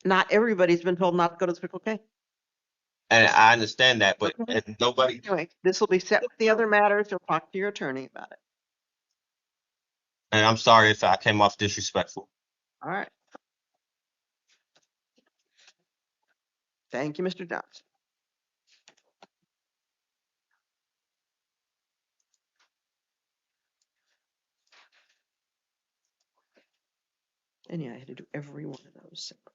not everybody's been told not to go to Circle K. And I understand that, but Okay. and nobody. Anyway, this will be set with the other matters. You'll talk to your attorney about it. And I'm sorry if I came off disrespectful. All right. Thank you, Mr. Johnson. And yeah, I had to do every one of those separate.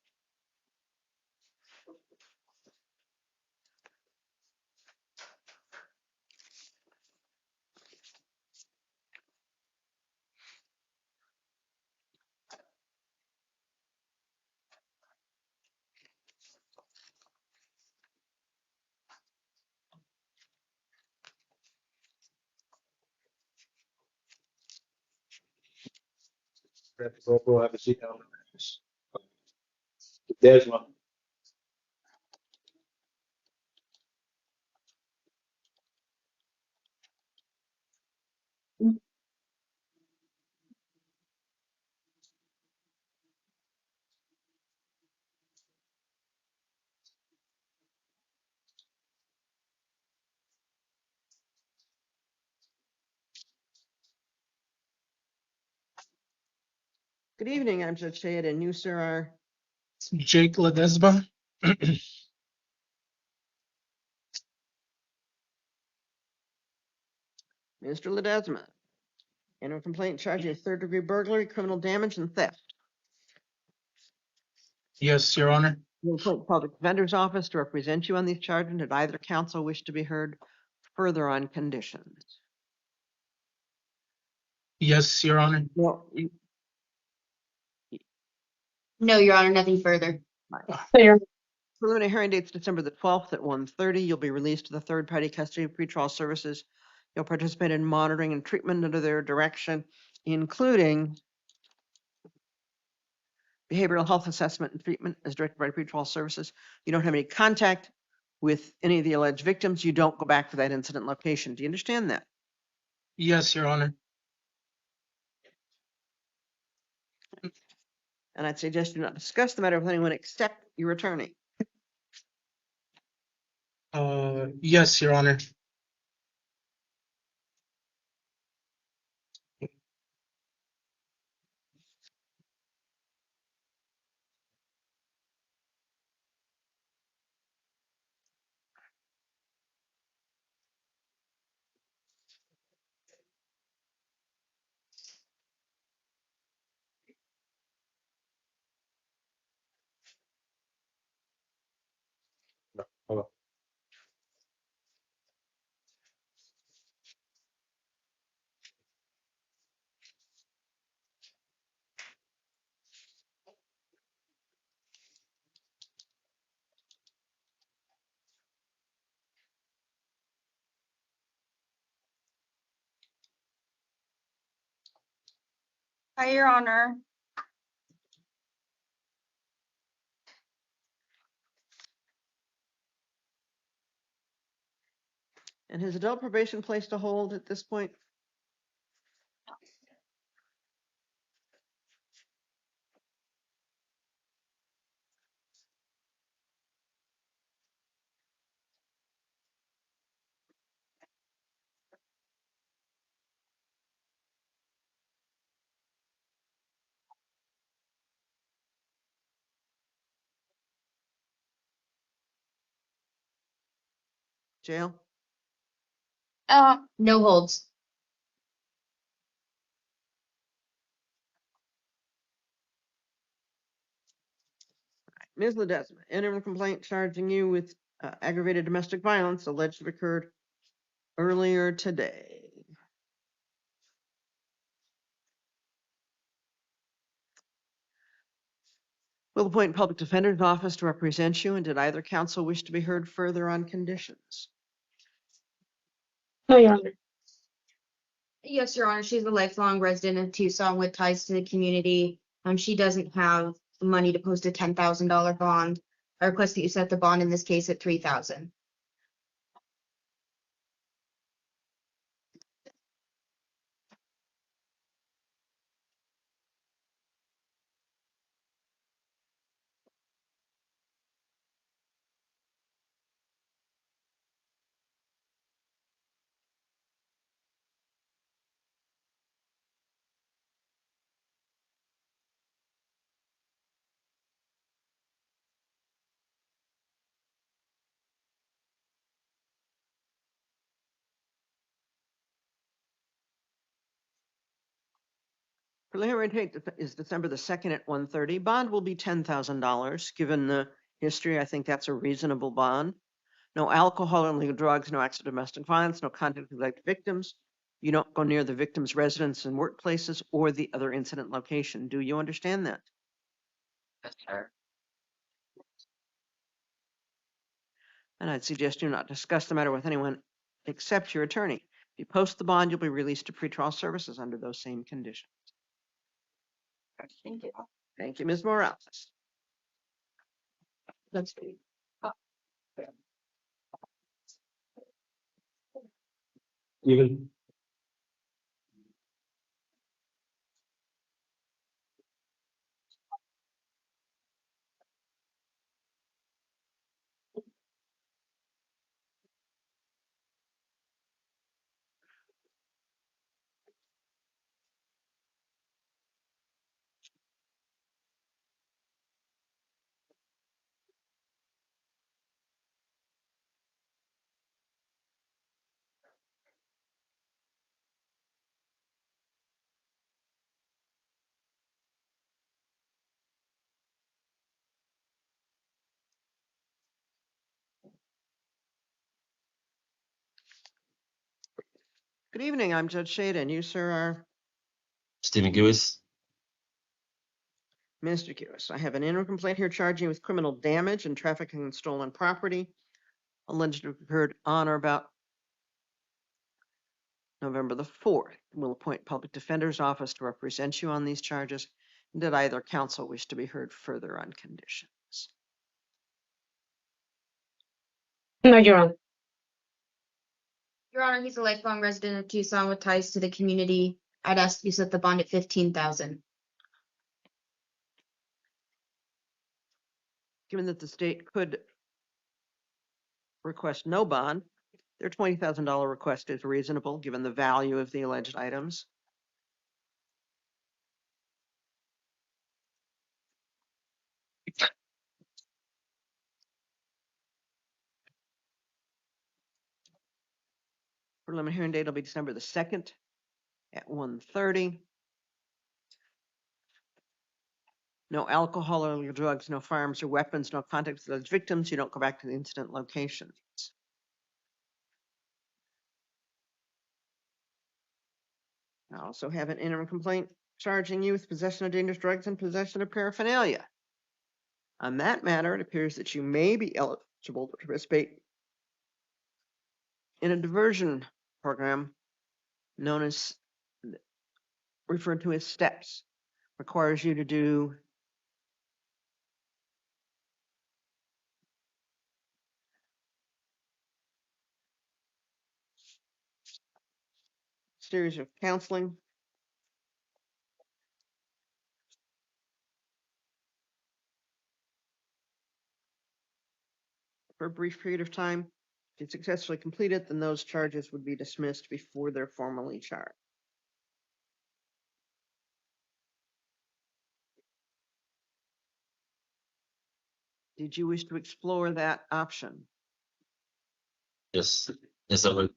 We'll have a seat down. Desmond. Good evening. I'm Judge Shayad, and you, sir, are Jake Ledesma. Mr. Ledesma. Enter a complaint charging of third-degree burglary, criminal damage, and theft. Yes, Your Honor. You'll appoint the public defender's office to represent you on these charges. Did either counsel wish to be heard further on conditions? Yes, Your Honor. Well, No, Your Honor, nothing further. Clear. preliminary hearing date's December the 12th at 1:30. You'll be released to the third-party custody of pretrial services. You'll participate in monitoring and treatment under their direction, including behavioral health assessment and treatment as directed by pretrial services. You don't have any contact with any of the alleged victims, you don't go back to that incident location. Do you understand that? Yes, Your Honor. And I'd suggest you not discuss the matter with anyone except your attorney. Yes, Your Honor. Hi, Your Honor. And has adult probation placed a hold at this point? Jail? No holds. Ms. Ledesma, interim complaint charging you with aggravated domestic violence alleged to have occurred earlier today. Will appoint public defender's office to represent you, and did either counsel wish to be heard further on conditions? No, Your Honor. Yes, Your Honor. She's a lifelong resident of Tucson with ties to the community. She doesn't have money to post a $10,000 bond. I request that you set the bond in this case at $3,000. Preliminary date is December the 2nd at 1:30. Bond will be $10,000. Given the history, I think that's a reasonable bond. No alcohol or illegal drugs, no acts of domestic violence, no contact with alleged victims. You don't go near the victim's residence and workplaces or the other incident location. Do you understand that? Yes, sir. And I'd suggest you not discuss the matter with anyone except your attorney. If you post the bond, you'll be released to pretrial services under those same conditions. Thank you. Thank you, Ms. Morales. That's great. Even. Good evening, I'm Judge Shada, and you, sir, are Stephen Gewis. Mr. Kewis. I have an interim complaint here charging you with criminal damage and trafficking in stolen property alleged to have occurred on or about November the 4th. We'll appoint public defender's office to represent you on these charges. Did either counsel wish to be heard further on conditions? No, Your Honor. Your Honor, he's a lifelong resident of Tucson with ties to the community. I'd ask you set the bond at 15,000. Given that the state could request no bond, their $20,000 request is reasonable given the value of the alleged items. Preliminary hearing date will be December the 2nd at 1:30. No alcohol or illegal drugs, no firearms or weapons, no contact with those victims. You don't go back to the incident locations. I also have an interim complaint charging you with possession of dangerous drugs and possession of paraphernalia. On that matter, it appears that you may be eligible to participate in a diversion program known as, referred to as STEPS. Requires you to do a series of counseling for a brief period of time. If you successfully complete it, then those charges would be dismissed before they're formally charged. Did you wish to explore that option? Yes, yes, I would.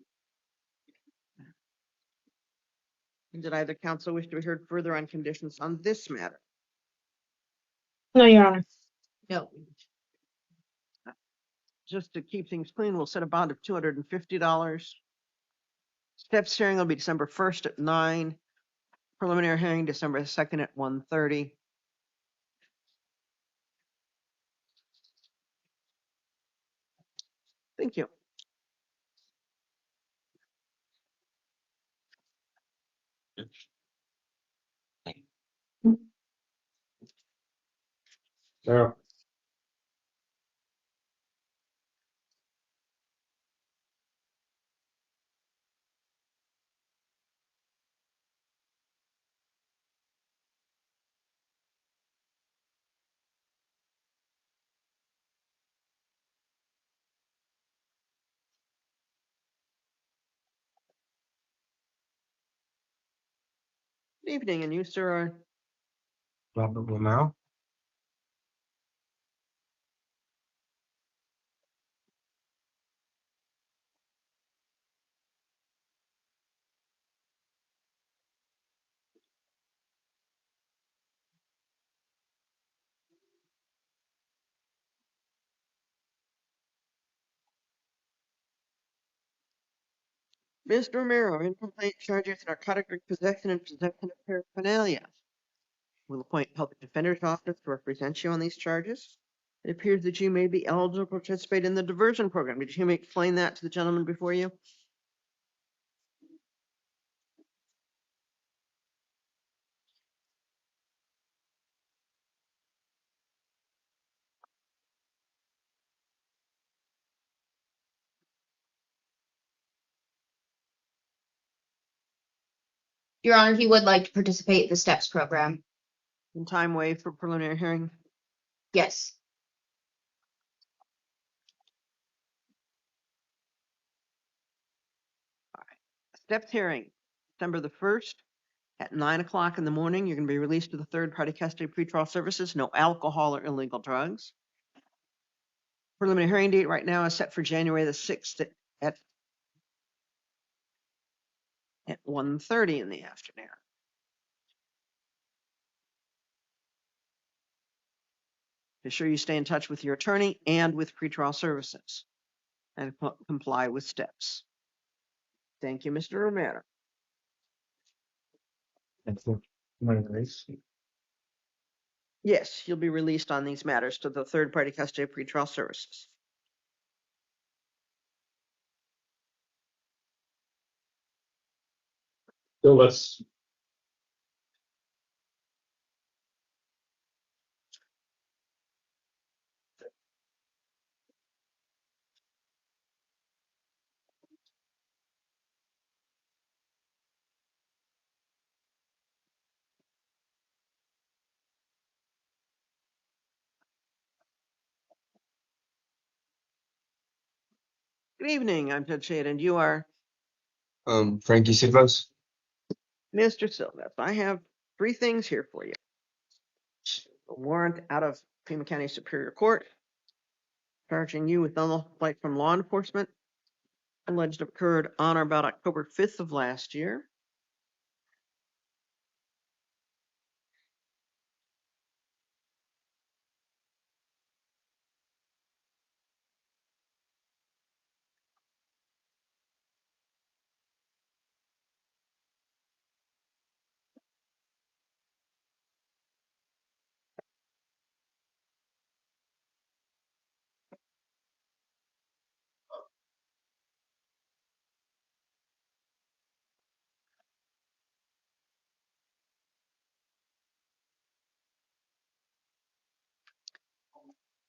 Did either counsel wish to be heard further on conditions on this matter? No, Your Honor. No. Just to keep things clean, we'll set a bond of $250. Steps hearing will be December 1st at 9. Preliminary hearing December 2nd at 1:30. Thank you. Sarah. Good evening, and you, sir, are Robert Lamau. Mr. Romero, in complaint charges with narcotic drug possession and possession of paraphernalia. We'll appoint public defender's office to represent you on these charges. It appears that you may be eligible to participate in the diversion program. Did you hear me explain that to the gentleman before you? Your Honor, he would like to participate in the STEPS program. In time waived for preliminary hearing? Yes. Steps hearing, December the 1st at 9 o'clock in the morning. You're going to be released to the third-party custody pretrial services. No alcohol or illegal drugs. Preliminary hearing date right now is set for January the 6th at 1:30 in the afternoon. Be sure you stay in touch with your attorney and with pretrial services and comply with steps. Thank you, Mr. Romero. That's the my race. Yes, you'll be released on these matters to the third-party custody of pretrial services. So let's Good evening, I'm Judge Shade, and you are Frankie Silvas. Mr. Silvas. I have 3 things here for you. A warrant out of Pima County Superior Court charging you with unlawful flight from law enforcement, alleged to have occurred on or about October 5th of last year.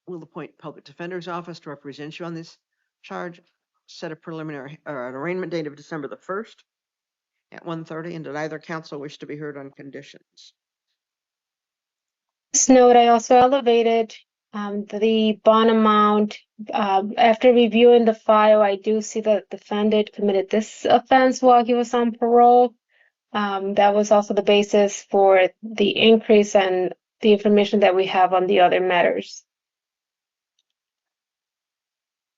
Will appoint public defender's office to represent you on this charge. Set a preliminary or an arraignment date of December the 1st at 1:30, and did either counsel wish to be heard on conditions? This note, I also elevated the bond amount. After reviewing the file, I do see that the defendant committed this offense while he was on parole. That was also the basis for the increase and the information that we have on the other matters.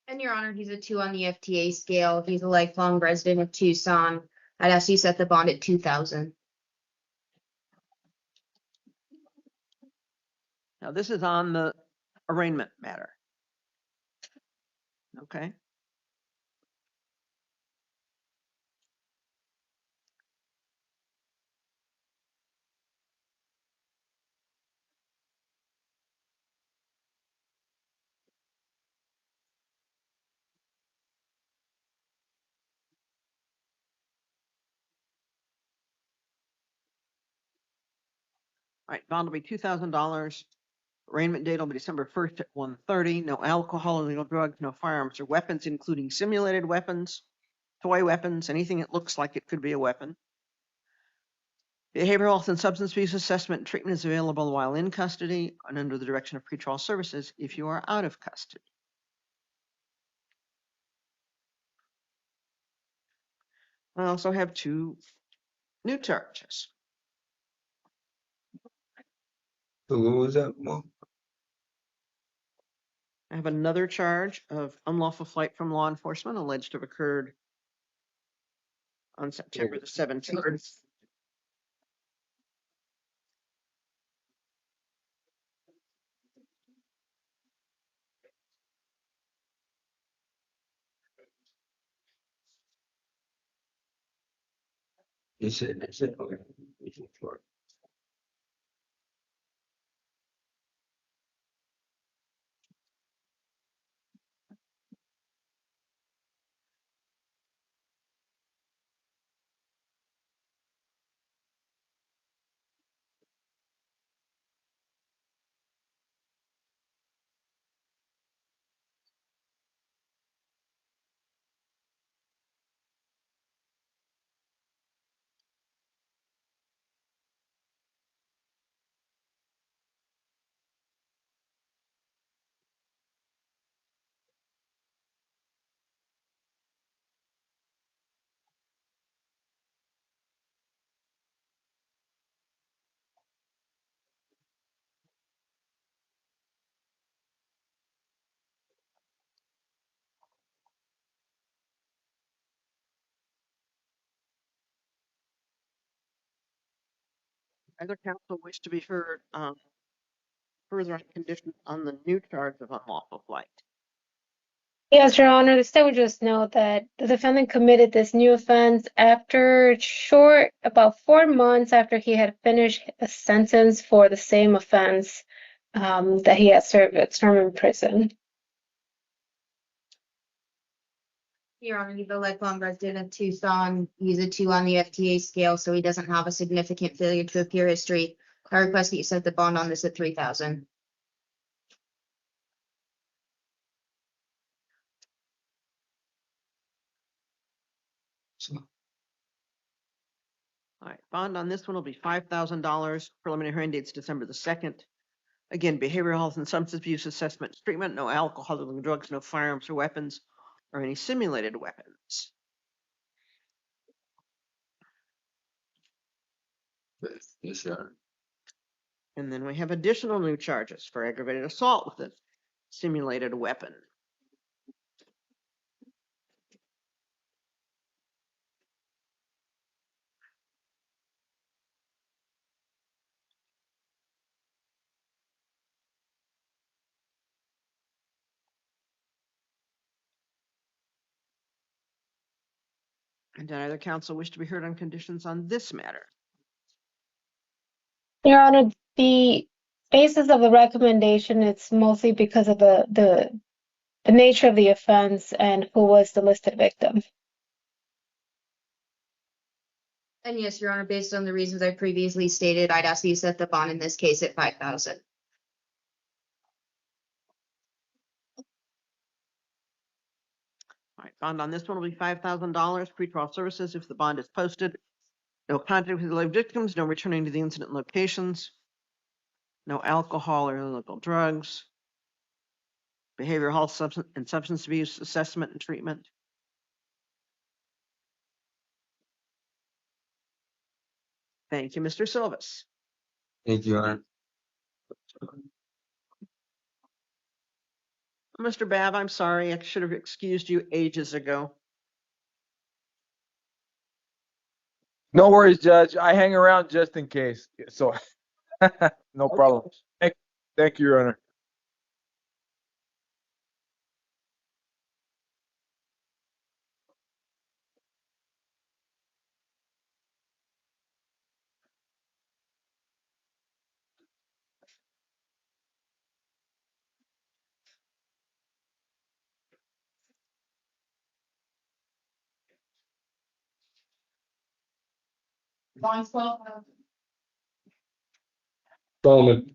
And Your Honor, he's a 2 on the FTA scale. He's a lifelong resident of Tucson. I'd ask you set the bond at 2,000. Now, this is on the arraignment matter. Okay. All right, bond will be $2,000. Arraignment date will be December 1st at 1:30. No alcohol, illegal drugs, no firearms or weapons, including simulated weapons, toy weapons, anything that looks like it could be a weapon. Behavioral health and substance abuse assessment and treatment is available while in custody and under the direction of pretrial services if you are out of custody. I also have 2 new charges. What was that? Well, I have another charge of unlawful flight from law enforcement alleged to have occurred on September the 17th. Is it? Okay. Sure. Either counsel wish to be heard further on conditions on the new charge of unlawful flight. Yes, Your Honor, the state would just note that the defendant committed this new offense after about 4 months after he had finished a sentence for the same offense that he had served a term in prison. Your Honor, he's a lifelong resident of Tucson. He's a 2 on the FTA scale, so he doesn't have a significant failure to appear history. I request that you set the bond on this at 3,000. All right, bond on this one will be $5,000. Preliminary hearing date's December the 2nd. Again, behavioral health and substance abuse assessment and treatment, no alcohol, illegal drugs, no firearms or weapons, or any simulated weapons. Yes, Your Honor. And then we have additional new charges for aggravated assault with a simulated weapon. And did either counsel wish to be heard on conditions on this matter? Your Honor, the basis of the recommendation is mostly because of the nature of the offense and who was the listed victim. And yes, Your Honor, based on the reasons I previously stated, I'd ask that you set the bond in this case at 5,000. All right, bond on this one will be $5,000. Pretrial services if the bond is posted. No contact with the alleged victims, no returning to the incident locations, no alcohol or illegal drugs, behavioral health and substance abuse assessment and treatment. Thank you, Mr. Silvas. Thank you, Your Honor. Mr. Babb, I'm sorry, I should have excused you ages ago. No worries, Judge. I hang around just in case. So, no problem. Thank you, Your Honor. Line 12. Solomon.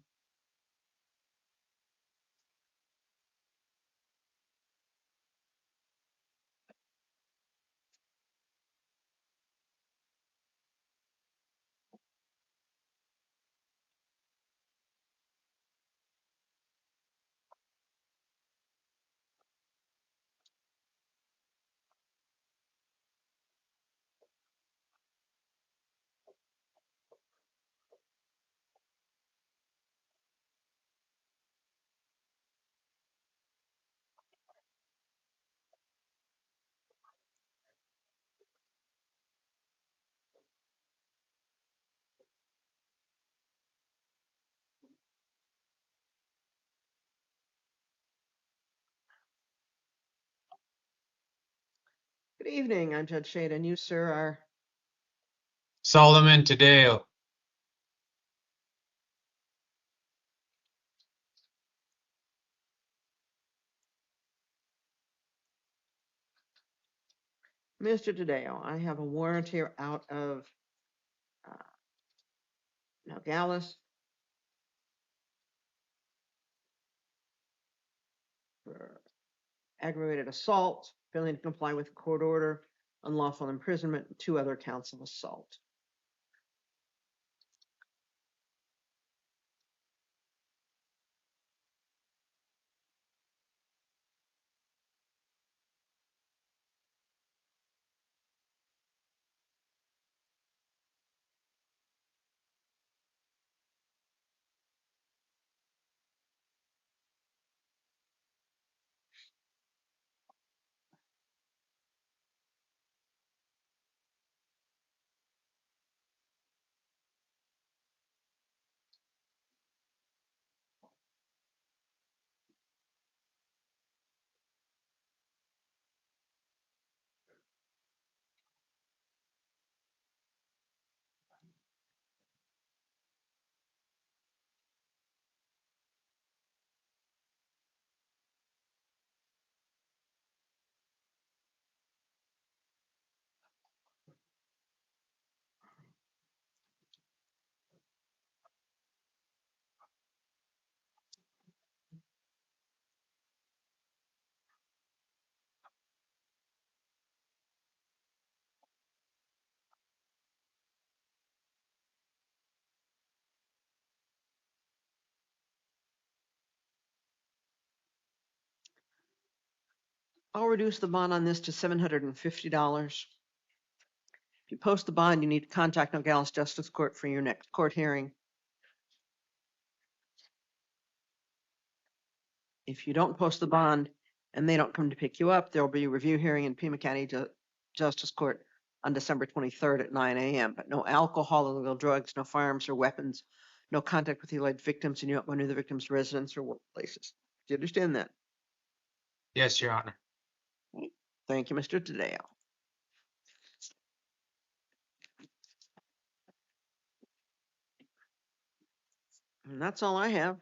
Good evening, I'm Judge Shade, and you, sir, are Solomon Tadeo. Mr. Tadeo. I have a warrant here out of Nogales for aggravated assault, failing to comply with court order, unlawful imprisonment, and 2 other counts of assault. I'll reduce the bond on this to $750. If you post the bond, you need to contact Nogales Justice Court for your next court hearing. If you don't post the bond and they don't come to pick you up, there will be a review hearing in Pima County Justice Court on December 23rd at 9 a.m. But no alcohol, illegal drugs, no firearms or weapons, no contact with the alleged victims, and you don't go into the victim's residence or workplaces. Do you understand that? Yes, Your Honor. Thank you, Mr. Tadeo. And that's all I have.